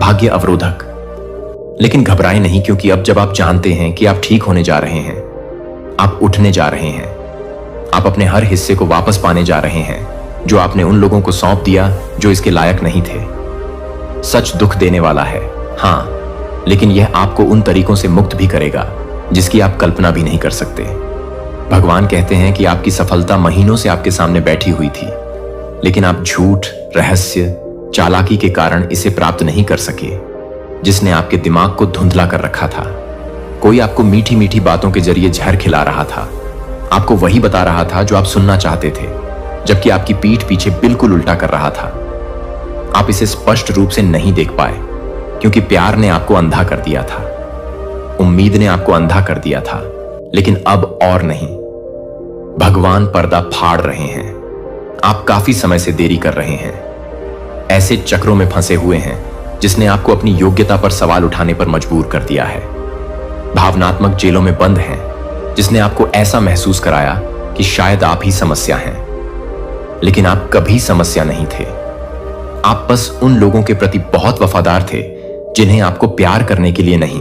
भाग्य अवरोधक। लेकिन घबराएं नहीं, क्योंकि अब जब आप जानते हैं कि आप ठीक होने जा रहे हैं, आप उठने जा रहे हैं, आप अपने हर हिस्से को वापस पाने जा रहे हैं जो आपने उन लोगों को सौंप दिया जो इसके लायक नहीं थे। सच दुख देने वाला है, हां, लेकिन यह आपको उन तरीकों से मुक्त भी करेगा जिसकी आप कल्पना भी नहीं कर सकते। भगवान कहते हैं कि आपकी सफलता महीनों से आपके सामने बैठी हुई थी, लेकिन आप झूठ, रहस्य, चालाकी के कारण इसे प्राप्त नहीं कर सके, जिसने आपके दिमाग को धुंधला कर रखा था। कोई आपको मीठी मीठी बातों के जरिए जहर खिला रहा था, आपको वही बता रहा था जो आप सुनना चाहते थे, जबकि आपकी पीठ पीछे बिल्कुल उल्टा कर रहा था। आप इसे स्पष्ट रूप से नहीं देख पाए, क्योंकि प्यार ने आपको अंधा कर दिया था, उम्मीद ने आपको अंधा कर दिया था। लेकिन अब और नहीं, भगवान पर्दा फाड़ रहे हैं। आप काफी समय से देरी कर रहे हैं, ऐसे चक्रों में फंसे हुए हैं जिसने आपको अपनी योग्यता पर सवाल उठाने पर मजबूर कर दिया है। भावनात्मक जेलों में बंद हैं, जिसने आपको ऐसा महसूस कराया कि शायद आप ही समस्या हैं, लेकिन आप कभी समस्या नहीं थे। आप बस उन लोगों के प्रति बहुत वफादार थे जिन्हें आपको प्यार करने के लिए नहीं,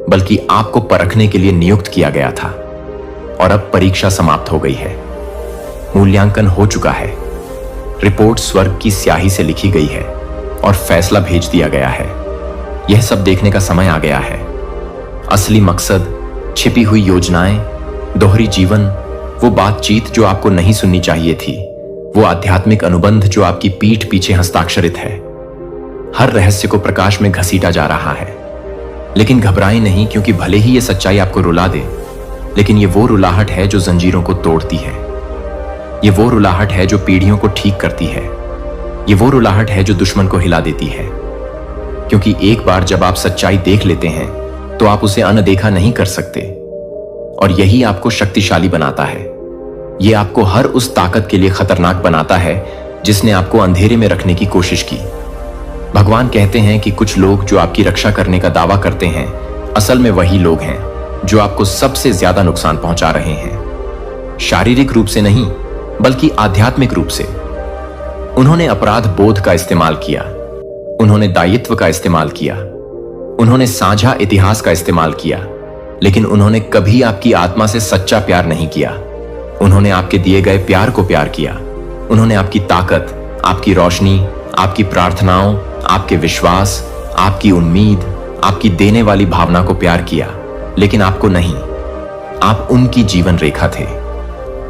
बल्कि आपको परखने के लिए नियुक्त किया गया था। और अब परीक्षा समाप्त हो गई है, मूल्यांकन हो चुका है, रिपोर्ट स्वर्ग की स्याही से लिखी गई है और फैसला भेज दिया गया है। यह सब देखने का समय आ गया है। असली मकसद, छिपी हुई योजनाएं, दोहरी जीवन, वो बातचीत जो आपको नहीं सुननी चाहिए थी, वो आध्यात्मिक अनुबंध जो आपकी पीठ पीछे हस्ताक्षरित है, हर रहस्य को प्रकाश में घसीटा जा रहा है। लेकिन घबराएं नहीं, क्योंकि भले ही ये सच्चाई आपको रुला दे, लेकिन ये वो रुलाहट है जो जंजीरों को तोड़ती है। ये वो रुलाहट है जो पीढ़ियों को ठीक करती है। ये वो रुलाहट है जो दुश्मन को हिला देती है। क्योंकि एक बार जब आप सच्चाई देख लेते हैं तो आप उसे अनदेखा नहीं कर सकते, और यही आपको शक्तिशाली बनाता है। ये आपको हर उस ताकत के लिए खतरनाक बनाता है जिसने आपको अंधेरे में रखने की कोशिश की। भगवान कहते हैं कि कुछ लोग जो आपकी रक्षा करने का दावा करते हैं, असल में वही लोग हैं जो आपको सबसे ज्यादा नुकसान पहुंचा रहे हैं, शारीरिक रूप से नहीं बल्कि आध्यात्मिक रूप से। उन्होंने अपराध बोध का इस्तेमाल किया, उन्होंने दायित्व का इस्तेमाल किया, उन्होंने साझा इतिहास का इस्तेमाल किया, लेकिन उन्होंने कभी आपकी आत्मा से सच्चा प्यार नहीं किया। उन्होंने आपके दिए गए प्यार को प्यार किया। उन्होंने आपकी ताकत, आपकी रोशनी, आपकी प्रार्थनाओं, आपके विश्वास, आपकी उम्मीद, आपकी देने वाली भावना को प्यार किया, लेकिन आपको नहीं। आप उनकी जीवन रेखा थे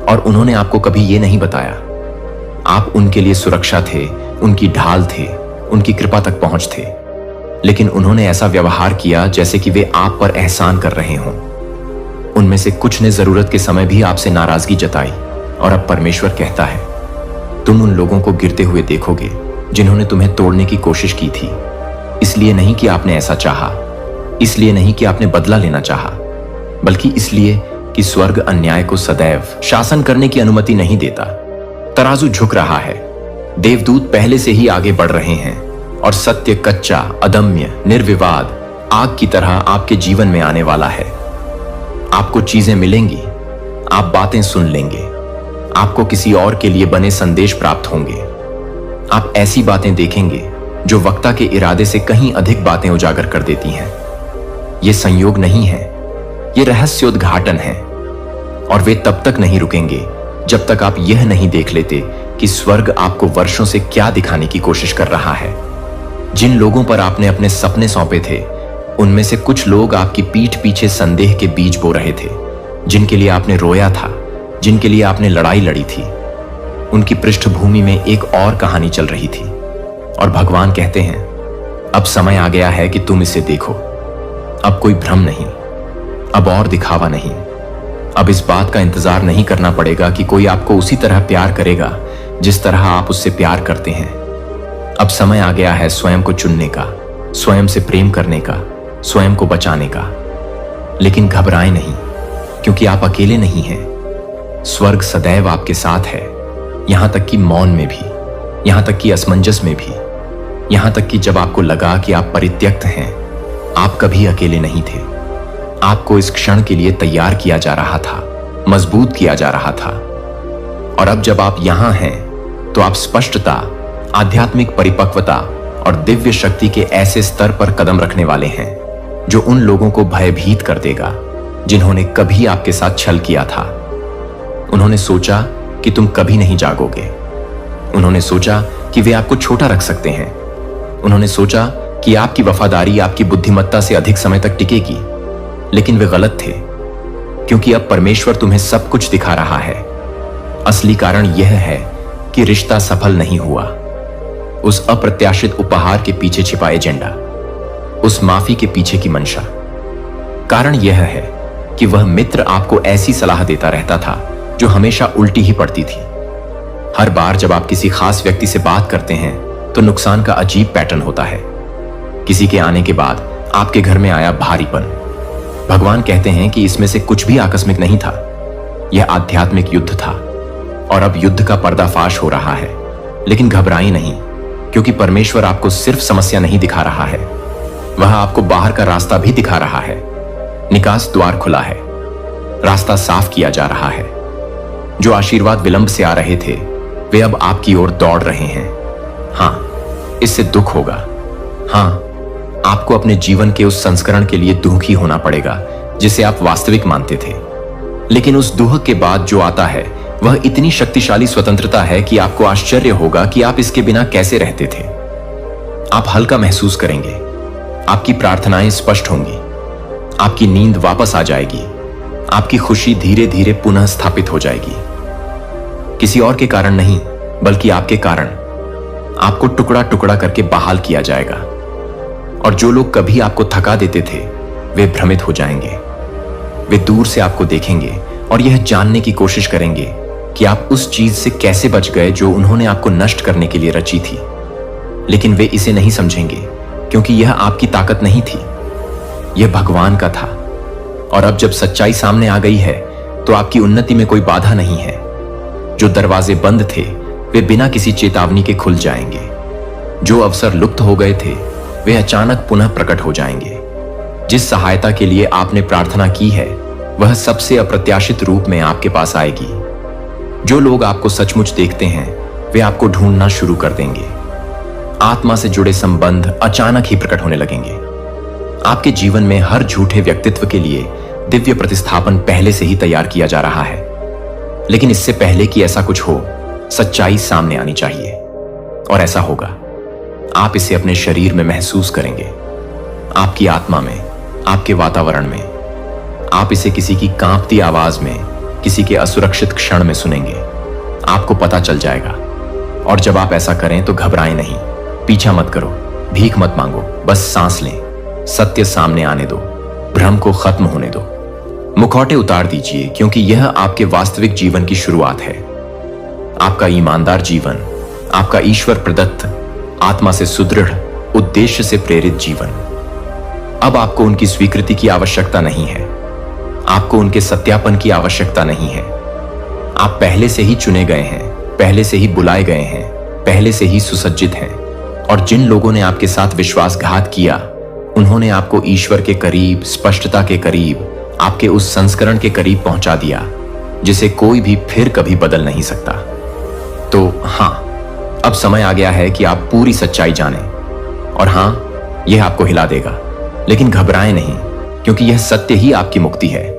और उन्होंने आपको कभी यह नहीं बताया। आप उनके लिए सुरक्षा थे, उनकी ढाल थे, उनकी कृपा तक पहुंच थे, लेकिन उन्होंने ऐसा व्यवहार किया जैसे कि वे आप पर एहसान कर रहे हों। उनमें से कुछ ने जरूरत के समय भी आपसे नाराजगी जताई और अब परमेश्वर कहता है, तुम उन लोगों को गिरते हुए देखोगे जिन्होंने तुम्हें तोड़ने की कोशिश की थी। इसलिए नहीं कि आपने ऐसा चाहा, इसलिए नहीं कि आपने बदला लेना चाहा, बल्कि इसलिए कि स्वर्ग अन्याय को सदैव शासन करने की अनुमति नहीं देता। तराजू झुक रहा है, देवदूत पहले से ही आगे बढ़ रहे हैं और सत्य कच्चा, अदम्य, निर्विवाद आग की तरह आपके जीवन में आने वाला है। आपको चीजें मिलेंगी, आप बातें सुन लेंगे, आपको किसी और के लिए बने संदेश प्राप्त होंगे। आप ऐसी बातें देखेंगे जो वक्ता के इरादे से कहीं अधिक बातें उजागर कर देती हैं। ये संयोग नहीं है, ये रहस्योद्घाटन है, और वे तब तक नहीं रुकेंगे जब तक आप यह नहीं देख लेते कि स्वर्ग आपको वर्षों से क्या दिखाने की कोशिश कर रहा है। जिन लोगों पर आपने अपने सपने सौंपे थे, उनमें से कुछ लोग आपकी पीठ पीछे संदेह के बीज बो रहे थे। जिनके लिए आपने रोया था, जिनके लिए आपने लड़ाई लड़ी थी, उनकी पृष्ठभूमि में एक और कहानी चल रही थी। और भगवान कहते हैं, अब समय आ गया है कि तुम इसे देखो। अब कोई भ्रम नहीं, अब और दिखावा नहीं। अब इस बात का इंतजार नहीं करना पड़ेगा कि कोई आपको उसी तरह प्यार करेगा जिस तरह आप उससे प्यार करते हैं। अब समय आ गया है स्वयं को चुनने का, स्वयं से प्रेम करने का, स्वयं को बचाने का। लेकिन घबराएं नहीं, क्योंकि आप अकेले नहीं हैं। स्वर्ग सदैव आपके साथ है, यहां तक कि मौन में भी, यहां तक कि असमंजस में भी, यहां तक कि जब आपको लगा कि आप परित्यक्त हैं। आप कभी अकेले नहीं थे। आपको इस क्षण के लिए तैयार किया जा रहा था, मजबूत किया जा रहा था। और अब जब आप यहां हैं तो आप स्पष्टता, आध्यात्मिक परिपक्वता और दिव्य शक्ति के ऐसे स्तर पर कदम रखने वाले हैं जो उन लोगों को भयभीत कर देगा जिन्होंने कभी आपके साथ छल किया था। उन्होंने सोचा कि तुम कभी नहीं जागोगे। उन्होंने सोचा कि वे आपको छोटा रख सकते हैं। उन्होंने सोचा कि आपकी वफादारी आपकी बुद्धिमत्ता से अधिक समय तक टिकेगी, लेकिन वे गलत थे, क्योंकि अब परमेश्वर तुम्हें सब कुछ दिखा रहा है। असली कारण यह है कि रिश्ता सफल नहीं हुआ। उस अप्रत्याशित उपहार के पीछे छिपा एजेंडा, उस माफी के पीछे की मंशा। कारण यह है कि वह मित्र आपको ऐसी सलाह देता रहता था जो हमेशा उल्टी ही पड़ती थी। हर बार जब आप किसी खास व्यक्ति से बात करते हैं तो नुकसान का अजीब पैटर्न होता है। किसी के आने के बाद आपके घर में आया भारीपन। भगवान कहते हैं कि इसमें से कुछ भी आकस्मिक नहीं था, यह आध्यात्मिक युद्ध था, और अब युद्ध का पर्दाफाश हो रहा है। लेकिन घबराएं नहीं, क्योंकि परमेश्वर आपको सिर्फ समस्या नहीं दिखा रहा है, वह आपको बाहर का रास्ता भी दिखा रहा है। निकास द्वार खुला है, रास्ता साफ किया जा रहा है। जो आशीर्वाद विलंब से आ रहे थे वे अब आपकी ओर दौड़ रहे हैं। हां, इससे दुख होगा। हां, आपको अपने जीवन के उस संस्करण के लिए दुखी होना पड़ेगा जिसे आप वास्तविक मानते थे। लेकिन उस दुख के बाद जो आता है वह इतनी शक्तिशाली स्वतंत्रता है कि आपको आश्चर्य होगा कि आप इसके बिना कैसे रहते थे। आप हल्का महसूस करेंगे, आपकी प्रार्थनाएं स्पष्ट होंगी, आपकी नींद वापस आ जाएगी, आपकी खुशी धीरे धीरे पुनः स्थापित हो जाएगी। किसी और के कारण नहीं, बल्कि आपके कारण आपको टुकड़ा टुकड़ा करके बहाल किया जाएगा। और जो लोग कभी आपको थका देते थे वे भ्रमित हो जाएंगे। वे दूर से आपको देखेंगे और यह जानने की कोशिश करेंगे कि आप उस चीज से कैसे बच गए जो उन्होंने आपको नष्ट करने के लिए रची थी। लेकिन वे इसे नहीं समझेंगे, क्योंकि यह आपकी ताकत नहीं थी, यह भगवान का था। और अब जब सच्चाई सामने आ गई है तो आपकी उन्नति में कोई बाधा नहीं है। जो दरवाजे बंद थे वे बिना किसी चेतावनी के खुल जाएंगे। जो अवसर लुप्त हो गए थे वे अचानक पुनः प्रकट हो जाएंगे। जिस सहायता के लिए आपने प्रार्थना की है वह सबसे अप्रत्याशित रूप में आपके पास आएगी। जो लोग आपको सचमुच देखते हैं वे आपको ढूंढना शुरू कर देंगे। आत्मा से जुड़े संबंध अचानक ही प्रकट होने लगेंगे। आपके जीवन में हर झूठे व्यक्तित्व के लिए दिव्य प्रतिस्थापन पहले से ही तैयार किया जा रहा है। लेकिन इससे पहले कि ऐसा कुछ हो, सच्चाई सामने आनी चाहिए और ऐसा होगा। आप इसे अपने शरीर में महसूस करेंगे, आपकी आत्मा में, आपके वातावरण में। आप इसे किसी की कांपती आवाज में, किसी के असुरक्षित क्षण में सुनेंगे। आपको पता चल जाएगा। और जब आप ऐसा करें तो घबराएं नहीं, पीछा मत करो, भीख मत मांगो, बस सांस लें। सत्य सामने आने दो, भ्रम को खत्म होने दो। मुखौटे उतार दीजिए, क्योंकि यह आपके वास्तविक जीवन की शुरुआत है। आपका ईमानदार जीवन, आपका ईश्वर प्रदत्त, आत्मा से सुदृढ़, उद्देश्य से प्रेरित जीवन। अब आपको उनकी स्वीकृति की आवश्यकता नहीं है, आपको उनके सत्यापन की आवश्यकता नहीं है। आप पहले से ही चुने गए हैं, पहले से ही बुलाए गए हैं, पहले से ही सुसज्जित हैं। और जिन लोगों ने आपके साथ विश्वासघात किया, उन्होंने आपको ईश्वर के करीब, स्पष्टता के करीब, आपके उस संस्करण के करीब पहुंचा दिया जिसे कोई भी फिर कभी बदल नहीं सकता। तो हां, अब समय आ गया है कि आप पूरी सच्चाई जानें। और हां, यह आपको हिला देगा, लेकिन घबराएं नहीं, क्योंकि यह सत्य ही आपकी मुक्ति है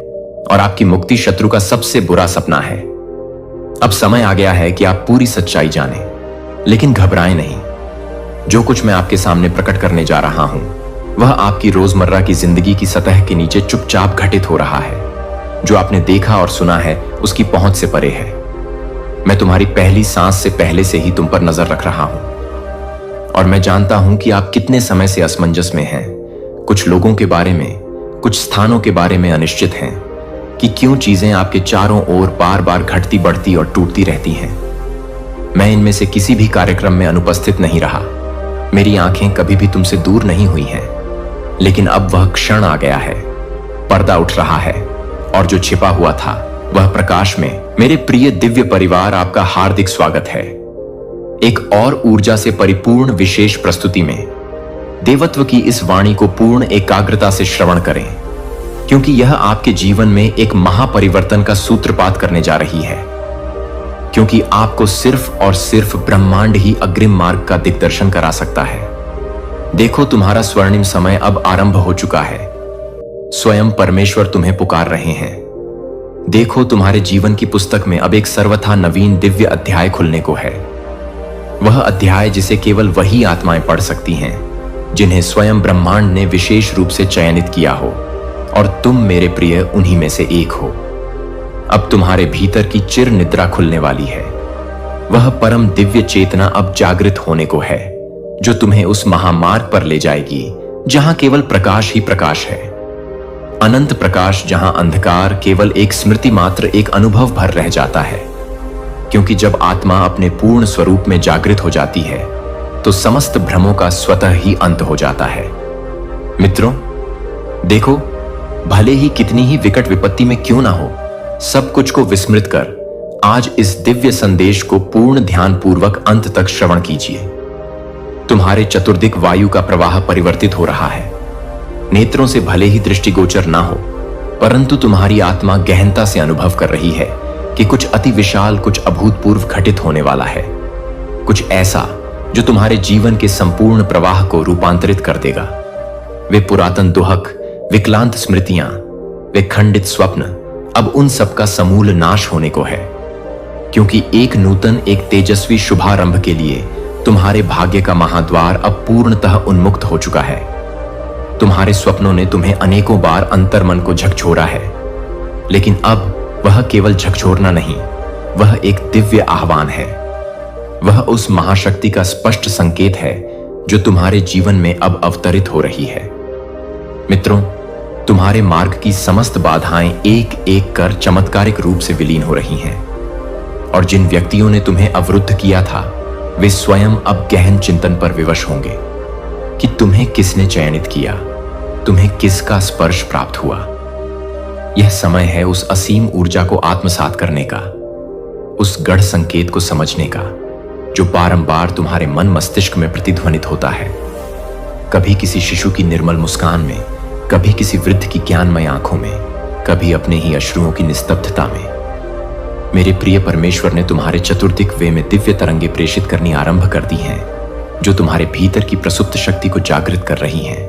और आपकी मुक्ति शत्रु का सबसे बुरा सपना है। अब समय आ गया है कि आप पूरी सच्चाई जानें, लेकिन घबराएं नहीं। जो कुछ मैं आपके सामने प्रकट करने जा रहा हूं वह आपकी रोजमर्रा की जिंदगी की सतह के नीचे चुपचाप घटित हो रहा है। जो आपने देखा और सुना है उसकी पहुंच से परे है। मैं तुम्हारी पहली सांस से पहले से ही तुम पर नजर रख रहा हूं और मैं जानता हूं कि आप कितने समय से असमंजस में हैं। कुछ लोगों के बारे में, कुछ स्थानों के बारे में अनिश्चित हैं कि क्यों चीजें आपके चारों ओर बार बार घटती बढ़ती और टूटती रहती हैं। मैं इनमें से किसी भी कार्यक्रम में अनुपस्थित नहीं रहा। मेरी आंखें कभी भी तुमसे दूर नहीं हुई हैं, लेकिन अब वह क्षण आ गया है। पर्दा उठ रहा है और जो छिपा हुआ था वह प्रकाश में। मेरे प्रिय दिव्य परिवार, आपका हार्दिक स्वागत है एक और ऊर्जा से परिपूर्ण विशेष प्रस्तुति में। देवत्व की इस वाणी को पूर्ण एकाग्रता से श्रवण करें, क्योंकि यह आपके जीवन में एक महापरिवर्तन का सूत्रपात करने जा रही है। क्योंकि आपको सिर्फ और सिर्फ ब्रह्मांड ही अग्रिम मार्ग का दिग्दर्शन करा सकता है। देखो, तुम्हारा स्वर्णिम समय अब आरंभ हो चुका है। स्वयं परमेश्वर तुम्हें पुकार रहे हैं। देखो, तुम्हारे जीवन की पुस्तक में अब एक सर्वथा नवीन दिव्य अध्याय खुलने को है। वह अध्याय जिसे केवल वही आत्माएं पढ़ सकती हैं जिन्हें स्वयं ब्रह्मांड ने विशेष रूप से चयनित किया हो, और तुम मेरे प्रिय उन्हीं में से एक हो। अब तुम्हारे भीतर की चिर निद्रा खुलने वाली है। वह परम दिव्य चेतना अब जागृत होने को है, जो तुम्हें उस महामार्ग पर ले जाएगी जहां केवल प्रकाश ही प्रकाश है। अनंत प्रकाश, जहां अंधकार केवल एक स्मृति मात्र, एक अनुभव भर रह जाता है। क्योंकि जब आत्मा अपने पूर्ण स्वरूप में जागृत हो जाती है तो समस्त भ्रमों का स्वतः ही अंत हो जाता है। मित्रों, देखो, भले ही कितनी ही विकट विपत्ति में क्यों ना हो, सब कुछ को विस्मृत कर आज इस दिव्य संदेश को पूर्ण ध्यान पूर्वक अंत तक श्रवण कीजिए। तुम्हारे चतुर्दिक वायु का प्रवाह परिवर्तित हो रहा है। नेत्रों से भले ही दृष्टिगोचर ना हो, परंतु तुम्हारी आत्मा गहनता से अनुभव कर रही है कि कुछ अति विशाल, कुछ अभूतपूर्व घटित होने वाला है। कुछ ऐसा जो तुम्हारे जीवन के संपूर्ण प्रवाह को रूपांतरित कर देगा। वे पुरातन दुहक, विकलांत स्मृतियां, वे खंडित स्वप्न, अब उन सब का समूल नाश होने को है। क्योंकि एक नूतन, एक तेजस्वी शुभारंभ के लिए तुम्हारे भाग्य का महाद्वार अब पूर्णतः उन्मुक्त हो चुका है। तुम्हारे स्वप्नों ने तुम्हें अनेकों बार अंतर्मन को झकझोरा है, लेकिन अब वह केवल झकझोरना नहीं, वह एक दिव्य आह्वान है। वह उस महाशक्ति का स्पष्ट संकेत है जो तुम्हारे जीवन में अब अवतरित हो रही है। मित्रों, तुम्हारे मार्ग की समस्त बाधाएं एक एक कर चमत्कारिक रूप से विलीन हो रही हैं, और जिन व्यक्तियों ने तुम्हें अवरुद्ध किया था वे स्वयं अब गहन चिंतन पर विवश होंगे कि तुम्हें किसने चयनित किया, तुम्हें किसका स्पर्श प्राप्त हुआ। यह समय है उस असीम ऊर्जा को आत्मसात करने का, उस गढ़ संकेत को समझने का जो बारंबार तुम्हारे मन मस्तिष्क में प्रतिध्वनित होता है। कभी किसी शिशु की निर्मल मुस्कान में, कभी किसी वृद्ध की ज्ञानमय आंखों में, कभी अपने ही अश्रुओं की निस्तब्धता में। मेरे प्रिय परमेश्वर ने तुम्हारे चतुर्दिक वे में दिव्य तरंगे प्रेषित करनी आरंभ कर दी हैं, जो तुम्हारे भीतर की प्रसुप्त शक्ति को जागृत कर रही हैं,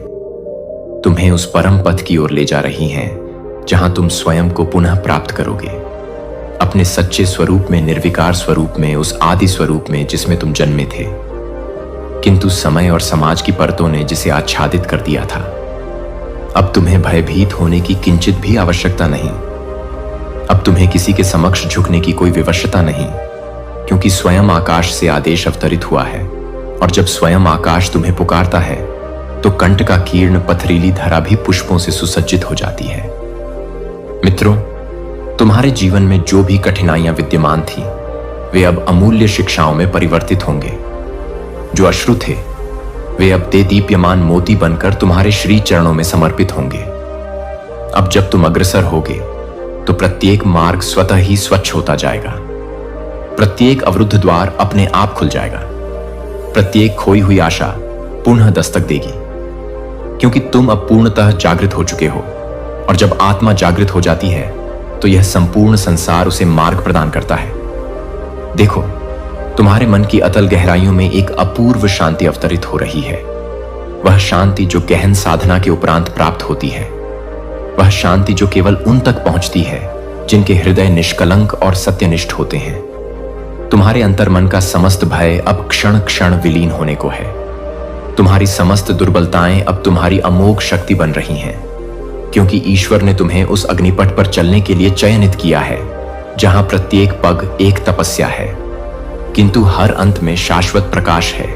तुम्हें उस परम पथ की ओर ले जा रही हैं जहां तुम स्वयं को पुनः प्राप्त करोगे, अपने सच्चे स्वरूप में, निर्विकार स्वरूप में, उस आदि स्वरूप में जिसमें तुम जन्मे थे, किंतु समय और समाज की परतों ने जिसे आच्छादित कर दिया था। अब तुम्हें भयभीत होने की किंचित भी आवश्यकता नहीं। अब तुम्हें किसी के समक्ष झुकने की कोई विवशता नहीं, क्योंकि स्वयं आकाश से आदेश अवतरित हुआ है, और जब स्वयं आकाश तुम्हें पुकारता है तो कंठ का कीर्ण पथरीली धरा भी पुष्पों से सुसज्जित हो जाती है। मित्रों, तुम्हारे जीवन में जो भी कठिनाइयां विद्यमान थी वे अब अमूल्य शिक्षाओं में परिवर्तित होंगे। जो अश्रु थे वे अब देदीप्यमान मोती बनकर तुम्हारे श्री चरणों में समर्पित होंगे। अब जब तुम अग्रसर होगे तो प्रत्येक मार्ग स्वतः ही स्वच्छ होता जाएगा, प्रत्येक अवरुद्ध द्वार अपने आप खुल जाएगा, प्रत्येक खोई हुई आशा पुनः दस्तक देगी, क्योंकि तुम अब पूर्णतः जागृत हो चुके हो। और जब आत्मा जागृत हो जाती है तो यह संपूर्ण संसार उसे मार्ग प्रदान करता है। देखो, तुम्हारे मन की अतल गहराइयों में एक अपूर्व शांति अवतरित हो रही है। वह शांति जो गहन साधना के उपरांत प्राप्त होती है, वह शांति जो केवल उन तक पहुंचती है जिनके हृदय निष्कलंक और सत्यनिष्ठ होते हैं। तुम्हारे अंतर्मन का समस्त भय अब क्षण क्षण विलीन होने को है। तुम्हारी समस्त दुर्बलताएं अब तुम्हारी अमोघ शक्ति बन रही हैं, क्योंकि ईश्वर ने तुम्हें उस अग्निपथ पर चलने के लिए चयनित किया है जहां प्रत्येक पग एक तपस्या है, किंतु हर अंत में शाश्वत प्रकाश है।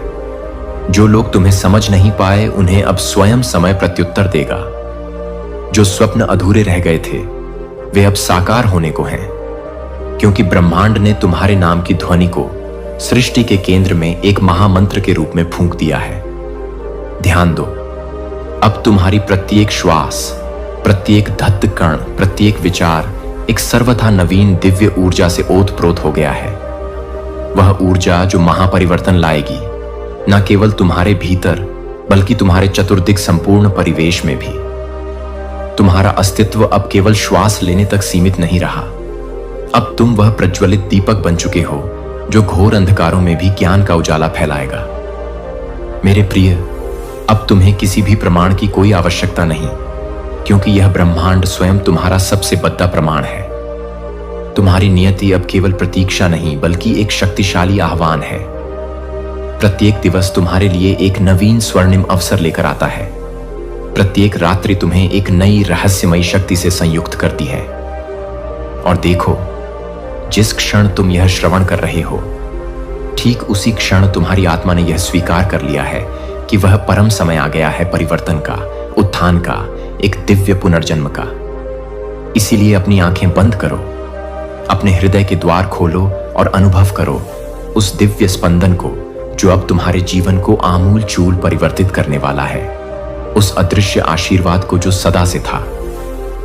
जो लोग तुम्हें समझ नहीं पाए उन्हें अब स्वयं समय प्रत्युत्तर देगा। जो स्वप्न अधूरे रह गए थे वे अब साकार होने को हैं, क्योंकि ब्रह्मांड ने तुम्हारे नाम की ध्वनि को सृष्टि के केंद्र में एक महामंत्र के रूप में फूंक दिया है। ध्यान दो, अब तुम्हारी प्रत्येक श्वास, प्रत्येक धत्त कण, प्रत्येक विचार एक सर्वथा नवीन दिव्य ऊर्जा से ओतप्रोत हो गया है। वह ऊर्जा जो महापरिवर्तन लाएगी, न केवल तुम्हारे भीतर बल्कि तुम्हारे चतुर्दिक संपूर्ण परिवेश में भी। तुम्हारा अस्तित्व अब केवल श्वास लेने तक सीमित नहीं रहा। अब तुम वह प्रज्वलित दीपक बन चुके हो जो घोर अंधकारों में भी ज्ञान का उजाला फैलाएगा। मेरे प्रिय, अब तुम्हें किसी भी प्रमाण की कोई आवश्यकता नहीं, क्योंकि यह ब्रह्मांड स्वयं तुम्हारा सबसे बड़ा प्रमाण है। तुम्हारी नियति अब केवल प्रतीक्षा नहीं बल्कि एक शक्तिशाली आह्वान है। प्रत्येक दिवस तुम्हारे लिए एक नवीन स्वर्णिम अवसर लेकर आता है। प्रत्येक रात्रि तुम्हें एक नई रहस्यमयी शक्ति से संयुक्त करती है। और देखो, जिस क्षण तुम यह श्रवण कर रहे हो, ठीक उसी क्षण तुम्हारी आत्मा ने यह स्वीकार कर लिया है कि वह परम समय आ गया है परिवर्तन का, उत्थान का, एक दिव्य पुनर्जन्म का। इसीलिए अपनी आंखें बंद करो, अपने हृदय के द्वार खोलो और अनुभव करो उस दिव्य स्पंदन को जो अब तुम्हारे जीवन को आमूल चूल परिवर्तित करने वाला है। उस अदृश्य आशीर्वाद को जो सदा से था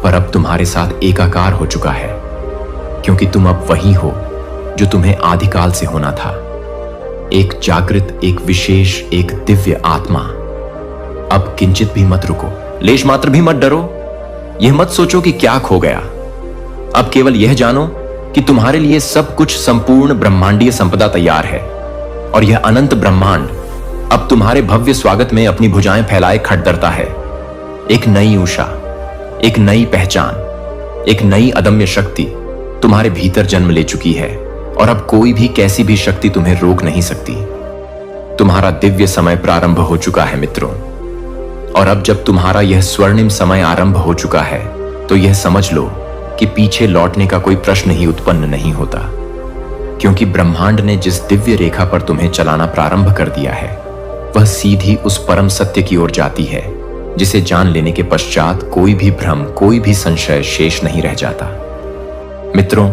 पर अब तुम्हारे साथ एकाकार हो चुका है, क्योंकि तुम अब वही हो जो तुम्हें आदिकाल से होना था। एक जागृत, एक विशेष, एक दिव्य आत्मा। अब किंचित भी मत रुको, लेश मात्र भी मत डरो। यह मत सोचो कि क्या खो गया। अब केवल यह जानो कि तुम्हारे लिए सब कुछ संपूर्ण ब्रह्मांडीय संपदा तैयार है, और यह अनंत ब्रह्मांड अब तुम्हारे भव्य स्वागत में अपनी भुजाएं फैलाए खड़दरता है। एक नई उषा, एक नई पहचान, एक नई अदम्य शक्ति तुम्हारे भीतर जन्म ले चुकी है, और अब कोई भी कैसी भी शक्ति तुम्हें रोक नहीं सकती। तुम्हारा दिव्य समय प्रारंभ हो चुका है मित्रों, और अब जब तुम्हारा यह स्वर्णिम समय आरंभ हो चुका है तो यह समझ लो कि पीछे लौटने का कोई प्रश्न ही उत्पन्न नहीं होता, क्योंकि ब्रह्मांड ने जिस दिव्य रेखा पर तुम्हें चलाना प्रारंभ कर दिया है वह सीधी उस परम सत्य की ओर जाती है, जिसे जान लेने के पश्चात कोई भी भ्रम, कोई भी संशय शेष नहीं रह जाता। मित्रों,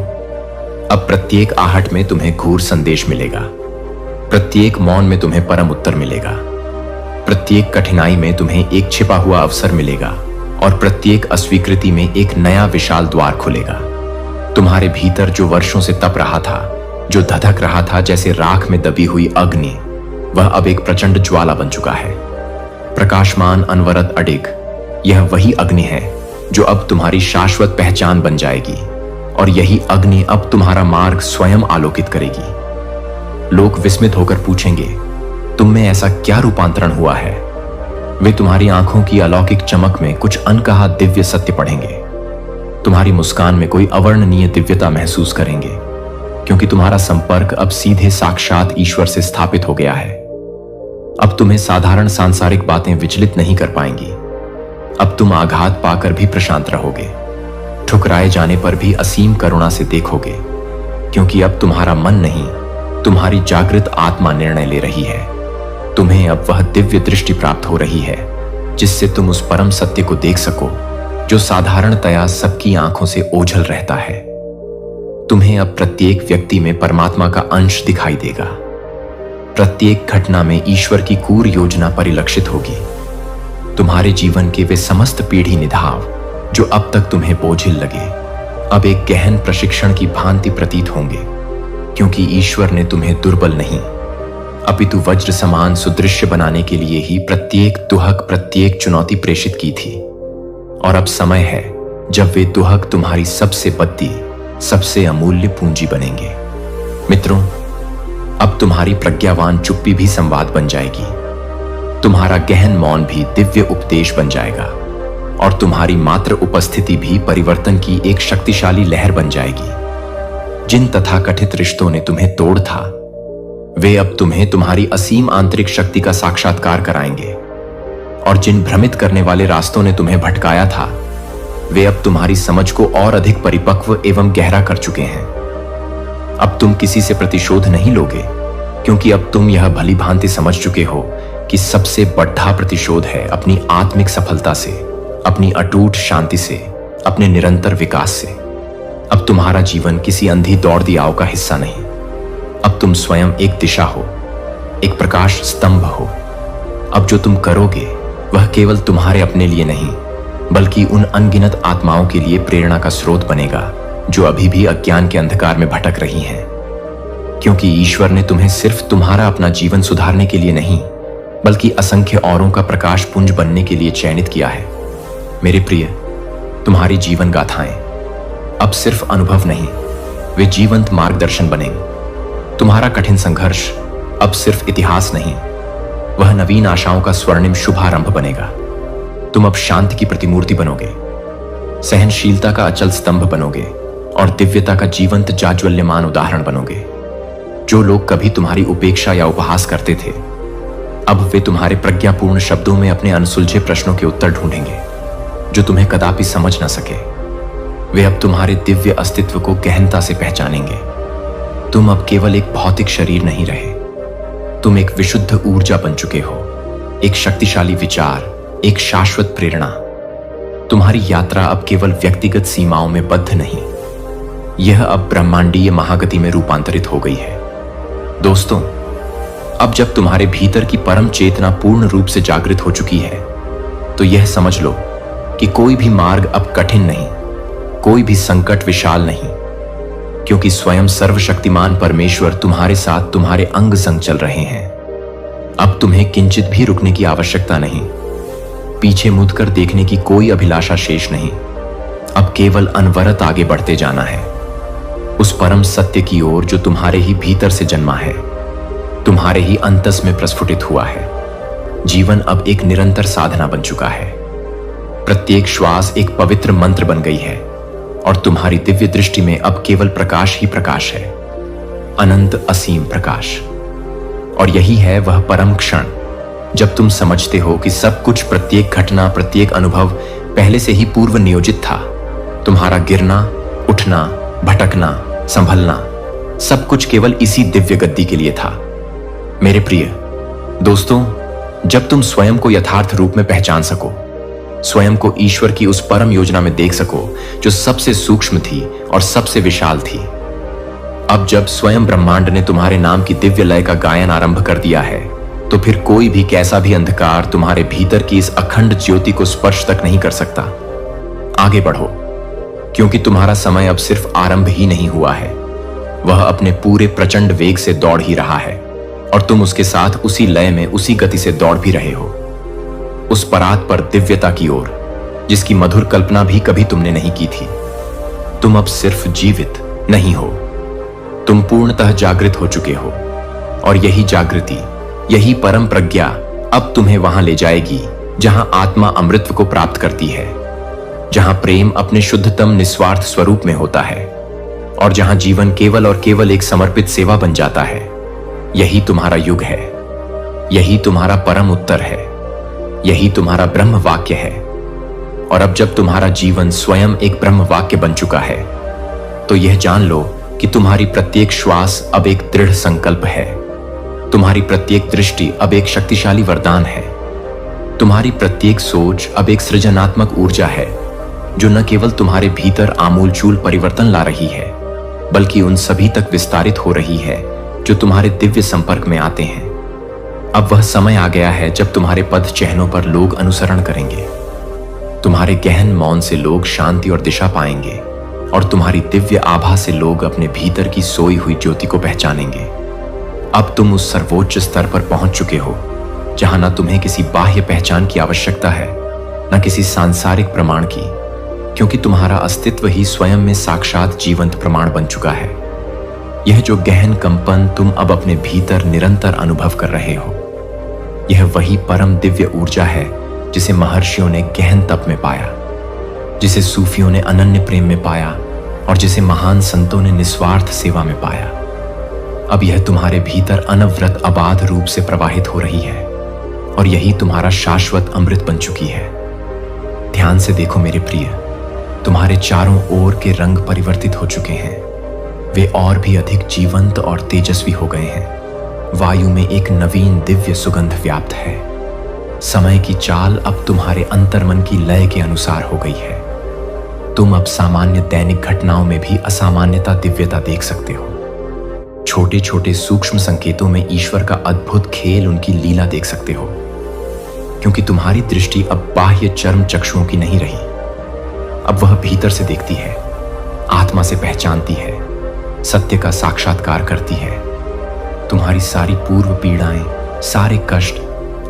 अब प्रत्येक आहट में तुम्हें घूर संदेश मिलेगा, प्रत्येक मौन में तुम्हें परम उत्तर मिलेगा, प्रत्येक कठिनाई में तुम्हें एक छिपा हुआ अवसर मिलेगा, और प्रत्येक अस्वीकृति में एक नया विशाल द्वार खुलेगा। तुम्हारे भीतर जो वर्षों से तप रहा था, जो धधक रहा था जैसे राख में दबी हुई अग्नि, वह अब एक प्रचंड ज्वाला बन चुका है। प्रकाशमान, अनवरत, अडिग, यह वही अग्नि है जो अब तुम्हारी शाश्वत पहचान बन जाएगी, और यही अग्नि अब तुम्हारा मार्ग स्वयं आलोकित करेगी। लोग विस्मित होकर पूछेंगे, तुम में ऐसा क्या रूपांतरण हुआ है? वे तुम्हारी आंखों की अलौकिक चमक में कुछ अनकहा दिव्य सत्य पढ़ेंगे। तुम्हारी मुस्कान में कोई अवर्णनीय दिव्यता महसूस करेंगे, क्योंकि तुम्हारा संपर्क अब सीधे साक्षात ईश्वर से स्थापित हो गया है। अब तुम्हें साधारण सांसारिक बातें विचलित नहीं कर पाएंगी। अब तुम आघात पाकर भी प्रशांत रहोगे, ठुकराए जाने पर भी असीम करुणा से देखोगे, क्योंकि अब तुम्हारा मन नहीं, तुम्हारी जागृत आत्मा निर्णय ले रही है। तुम्हें अब वह दिव्य दृष्टि प्राप्त हो रही है जिससे तुम उस परम सत्य को देख सको जो साधारणतया सबकी आंखों से ओझल रहता है। तुम्हें अब प्रत्येक व्यक्ति में परमात्मा का अंश दिखाई देगा। प्रत्येक घटना में ईश्वर की कूर योजना परिलक्षित होगी। तुम्हारे जीवन के वे समस्त पीढ़ी निधाव जो अब तक तुम्हें बोझिल लगे, अब एक गहन प्रशिक्षण की भांति प्रतीत होंगे, क्योंकि ईश्वर ने तुम्हें दुर्बल नहीं अपितु वज्र समान सुदृश्य बनाने के लिए ही प्रत्येक दुहक, प्रत्येक चुनौती प्रेषित की थी। और अब समय है जब वे दुहक तुम्हारी सबसे बद्दी, सबसे अमूल्य पूंजी बनेंगे। मित्रों, अब तुम्हारी प्रज्ञावान चुप्पी भी संवाद बन जाएगी, तुम्हारा गहन मौन भी दिव्य उपदेश बन जाएगा, और तुम्हारी मात्र उपस्थिति भी परिवर्तन की एक शक्तिशाली लहर बन जाएगी। जिन तथाकथित रिश्तों ने तुम्हें तोड़ था, वे अब तुम्हें तुम्हारी असीम आंतरिक शक्ति का साक्षात्कार कराएंगे, और जिन भ्रमित करने वाले रास्तों ने तुम्हें भटकाया था, वे अब तुम्हारी समझ को और अधिक परिपक्व एवं गहरा कर चुके हैं। अब तुम किसी से प्रतिशोध नहीं लोगे, क्योंकि अब तुम यह भली भांति समझ चुके हो कि सबसे बड़ा प्रतिशोध है अपनी आत्मिक सफलता से, अपनी अटूट शांति से, अपने निरंतर विकास से। अब तुम्हारा जीवन किसी अंधी दौड़ दियाव का हिस्सा नहीं। अब तुम स्वयं एक दिशा हो, एक प्रकाश स्तंभ हो। अब जो तुम करोगे वह केवल तुम्हारे अपने लिए नहीं, बल्कि उन अनगिनत आत्माओं के लिए प्रेरणा का स्रोत बनेगा जो अभी भी अज्ञान के अंधकार में भटक रही हैं। क्योंकि ईश्वर ने तुम्हें सिर्फ तुम्हारा अपना जीवन सुधारने के लिए नहीं, बल्कि असंख्य औरों का प्रकाश पुंज बनने के लिए चयनित किया है। मेरे प्रिय, तुम्हारी जीवन गाथाएं अब सिर्फ अनुभव नहीं, वे जीवंत मार्गदर्शन बनेंगे। तुम्हारा कठिन संघर्ष अब सिर्फ इतिहास नहीं, वह नवीन आशाओं का स्वर्णिम शुभारंभ बनेगा। तुम अब शांति की प्रतिमूर्ति बनोगे, सहनशीलता का अचल स्तंभ बनोगे, और दिव्यता का जीवंत जाज्वल्यमान उदाहरण बनोगे। जो लोग कभी तुम्हारी उपेक्षा या उपहास करते थे, अब वे तुम्हारे प्रज्ञापूर्ण शब्दों में अपने अनसुलझे प्रश्नों के उत्तर ढूंढेंगे जो तुम्हें कदापि समझ न सके। वे अब तुम्हारे दिव्य अस्तित्व को गहनता से पहचानेंगे। तुम अब केवल एक भौतिक शरीर नहीं रहे, तुम एक विशुद्ध ऊर्जा बन चुके हो, एक शक्तिशाली विचार, एक शाश्वत प्रेरणा। तुम्हारी यात्रा अब केवल व्यक्तिगत सीमाओं में बद्ध नहीं, यह अब ब्रह्मांडीय महागति में रूपांतरित हो गई है। दोस्तों, अब जब तुम्हारे भीतर की परम चेतना पूर्ण रूप से जागृत हो चुकी है, तो यह समझ लो कि कोई भी मार्ग अब कठिन नहीं, कोई भी संकट विशाल नहीं, क्योंकि स्वयं सर्वशक्तिमान परमेश्वर तुम्हारे साथ तुम्हारे अंग संग चल रहे हैं। अब तुम्हें किंचित भी रुकने की आवश्यकता नहीं, पीछे मुड़कर देखने की कोई अभिलाषा शेष नहीं। अब केवल अनवरत आगे बढ़ते जाना है, उस परम सत्य की ओर जो तुम्हारे ही भीतर से जन्मा है, तुम्हारे ही अंतस में प्रस्फुटित हुआ है। जीवन अब एक निरंतर साधना बन चुका है, प्रत्येक श्वास एक पवित्र मंत्र बन गई है, और तुम्हारी दिव्य दृष्टि में अब केवल प्रकाश ही प्रकाश है, अनंत असीम प्रकाश। और यही है वह परम क्षण जब तुम समझते हो कि सब कुछ, प्रत्येक घटना, प्रत्येक अनुभव पहले से ही पूर्व नियोजित था। तुम्हारा गिरना, उठना, भटकना, संभलना, सब कुछ केवल इसी दिव्य गद्दी के लिए था। मेरे प्रिय दोस्तों, जब तुम स्वयं को यथार्थ रूप में पहचान सको, स्वयं को ईश्वर की उस परम योजना में देख सको जो सबसे सूक्ष्म थी और सबसे विशाल थी, अब जब स्वयं ब्रह्मांड ने तुम्हारे नाम की दिव्य लय का गायन आरंभ कर दिया है, तो फिर कोई भी कैसा भी अंधकार तुम्हारे भीतर की इस अखंड ज्योति को स्पर्श तक नहीं कर सकता। आगे बढ़ो, क्योंकि तुम्हारा समय अब सिर्फ आरंभ ही नहीं हुआ है, वह अपने पूरे प्रचंड वेग से दौड़ ही रहा है, और तुम उसके साथ उसी लय में, उसी गति से दौड़ भी रहे हो, उस परात पर दिव्यता की ओर, जिसकी मधुर कल्पना भी कभी तुमने नहीं की थी। तुम अब सिर्फ जीवित नहीं हो, तुम पूर्णतः जागृत हो चुके हो। और यही जागृति, यही परम प्रज्ञा अब तुम्हें वहां ले जाएगी जहां आत्मा अमृतत्व को प्राप्त करती है, जहां प्रेम अपने शुद्धतम निस्वार्थ स्वरूप में होता है और जहां जीवन केवल और केवल एक समर्पित सेवा बन जाता है। यही तुम्हारा युग है, यही तुम्हारा परम उत्तर है, यही तुम्हारा ब्रह्म वाक्य है। और अब जब तुम्हारा जीवन स्वयं एक ब्रह्म वाक्य बन चुका है, तो यह जान लो कि तुम्हारी प्रत्येक श्वास अब एक दृढ़ संकल्प है, तुम्हारी प्रत्येक दृष्टि अब एक शक्तिशाली वरदान है, तुम्हारी प्रत्येक सोच अब एक सृजनात्मक ऊर्जा है जो न केवल तुम्हारे भीतर आमूलचूल परिवर्तन ला रही है, बल्कि उन सभी तक विस्तारित हो रही है जो तुम्हारे दिव्य संपर्क में आते हैं। अब वह समय आ गया है जब तुम्हारे पद चिन्हों पर लोग अनुसरण करेंगे, तुम्हारे गहन मौन से लोग शांति और दिशा पाएंगे और तुम्हारी दिव्य आभा से लोग अपने भीतर की सोई हुई ज्योति को पहचानेंगे। अब तुम उस सर्वोच्च स्तर पर पहुंच चुके हो जहां न तुम्हें किसी बाह्य पहचान की आवश्यकता है, न किसी सांसारिक प्रमाण की, क्योंकि तुम्हारा अस्तित्व ही स्वयं में साक्षात जीवंत प्रमाण बन चुका है। यह जो गहन कंपन तुम अब अपने भीतर निरंतर अनुभव कर रहे हो, यह वही परम दिव्य ऊर्जा है जिसे महर्षियों ने गहन तप में पाया, जिसे सूफियों ने अनन्य प्रेम में पाया और जिसे महान संतों ने निस्वार्थ सेवा में पाया। अब यह तुम्हारे भीतर अनवरत अबाध रूप से प्रवाहित हो रही है और यही तुम्हारा शाश्वत अमृत बन चुकी है। ध्यान से देखो मेरे प्रिय, तुम्हारे चारों ओर के रंग परिवर्तित हो चुके हैं, वे और भी अधिक जीवंत और तेजस्वी हो गए हैं। वायु में एक नवीन दिव्य सुगंध व्याप्त है। समय की चाल अब तुम्हारे अंतर्मन की लय के अनुसार हो गई है। तुम अब सामान्य दैनिक घटनाओं में भी असामान्यता दिव्यता देख सकते हो। छोटे छोटे सूक्ष्म संकेतों में ईश्वर का अद्भुत खेल, उनकी लीला देख सकते हो, क्योंकि तुम्हारी दृष्टि अब बाह्य चर्म चक्षुओं की नहीं रही। अब वह भीतर से देखती है, आत्मा से पहचानती है, सत्य का साक्षात्कार करती है। तुम्हारी सारी पूर्व पीड़ाएं, सारे कष्ट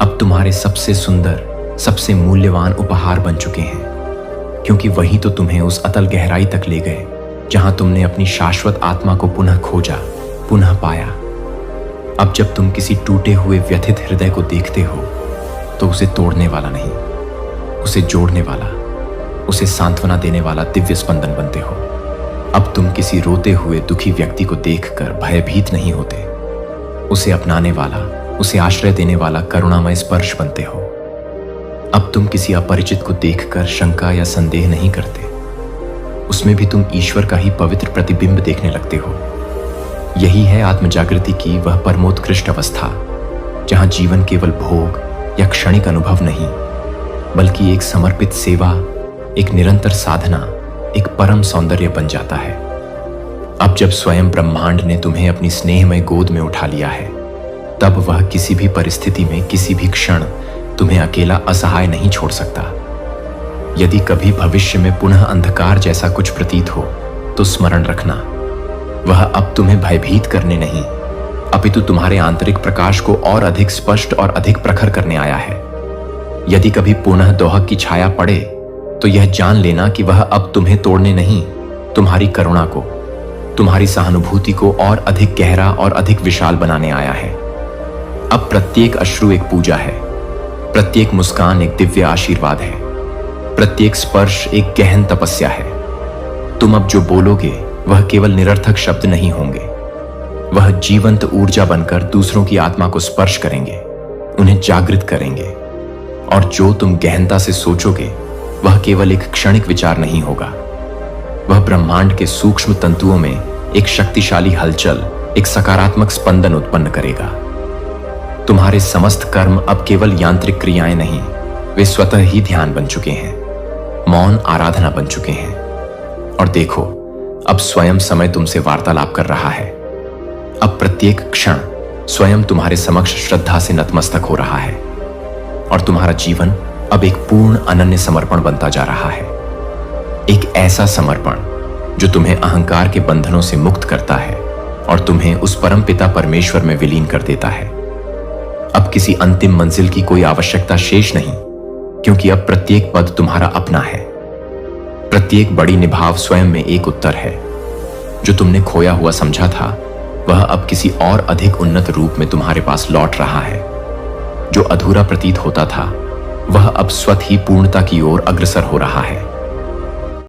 अब तुम्हारे सबसे सुंदर, सबसे मूल्यवान उपहार बन चुके हैं, क्योंकि वही तो तुम्हें उस अतल गहराई तक ले गए जहां तुमने अपनी शाश्वत आत्मा को पुनः खोजा, पुनः पाया। अब जब तुम किसी टूटे हुए व्यथित हृदय को देखते हो, तो उसे तोड़ने वाला नहीं, उसे जोड़ने वाला, उसे सांत्वना देने वाला दिव्य स्पंदन बनते हो। अब तुम किसी रोते हुए दुखी व्यक्ति को देखकर भयभीत नहीं होते, उसे अपनाने वाला, उसे आश्रय देने वाला करुणामय स्पर्श बनते हो। अब तुम किसी अपरिचित को देखकर शंका या संदेह नहीं करते, उसमें भी तुम ईश्वर का ही पवित्र प्रतिबिंब देखने लगते हो। यही है आत्मजागृति की वह परमोत्कृष्ट अवस्था, जहां जीवन केवल भोग या क्षणिक अनुभव नहीं, बल्कि एक समर्पित सेवा, एक निरंतर साधना, एक परम सौंदर्य बन जाता है। अब जब स्वयं ब्रह्मांड ने तुम्हें अपनी स्नेहमय गोद में उठा लिया है, तब वह किसी भी परिस्थिति में, किसी भी क्षण तुम्हें अकेला असहाय नहीं छोड़ सकता। यदि कभी भविष्य में पुनः अंधकार जैसा कुछ प्रतीत हो, तो स्मरण रखना, वह अब तुम्हें भयभीत करने नहीं, अपितु तुम्हारे आंतरिक प्रकाश को और अधिक स्पष्ट और अधिक प्रखर करने आया है। यदि कभी पुनः दोहक की छाया पड़े, तो यह जान लेना कि वह अब तुम्हें तोड़ने नहीं, तुम्हारी करुणा को, तुम्हारी सहानुभूति को और अधिक गहरा और अधिक विशाल बनाने आया है। अब प्रत्येक अश्रु एक पूजा है, प्रत्येक मुस्कान एक दिव्य आशीर्वाद है, प्रत्येक स्पर्श एक गहन तपस्या है। तुम अब जो बोलोगे वह केवल निरर्थक शब्द नहीं होंगे, वह जीवंत ऊर्जा बनकर दूसरों की आत्मा को स्पर्श करेंगे, उन्हें जागृत करेंगे। और जो तुम गहनता से सोचोगे वह केवल एक क्षणिक विचार नहीं होगा, वह ब्रह्मांड के सूक्ष्म तंतुओं में एक शक्तिशाली हलचल, एक सकारात्मक स्पंदन उत्पन्न करेगा। तुम्हारे समस्त कर्म अब केवल यांत्रिक क्रियाएं नहीं, वे स्वतः ही ध्यान बन चुके हैं, मौन आराधना बन चुके हैं। और देखो, अब स्वयं समय तुमसे वार्तालाप कर रहा है। अब प्रत्येक क्षण स्वयं तुम्हारे समक्ष श्रद्धा से नतमस्तक हो रहा है और तुम्हारा जीवन अब एक पूर्ण अनन्य समर्पण बनता जा रहा है। एक ऐसा समर्पण जो तुम्हें अहंकार के बंधनों से मुक्त करता है और तुम्हें उस परम पिता परमेश्वर में विलीन कर देता है। अब किसी अंतिम मंजिल की कोई आवश्यकता शेष नहीं, क्योंकि अब प्रत्येक पद तुम्हारा अपना है। प्रत्येक बड़ी निभाव स्वयं में एक उत्तर है। जो तुमने खोया हुआ समझा था वह अब किसी और अधिक उन्नत रूप में तुम्हारे पास लौट रहा है। जो अधूरा प्रतीत होता था वह अब स्वतः ही पूर्णता की ओर अग्रसर हो रहा है।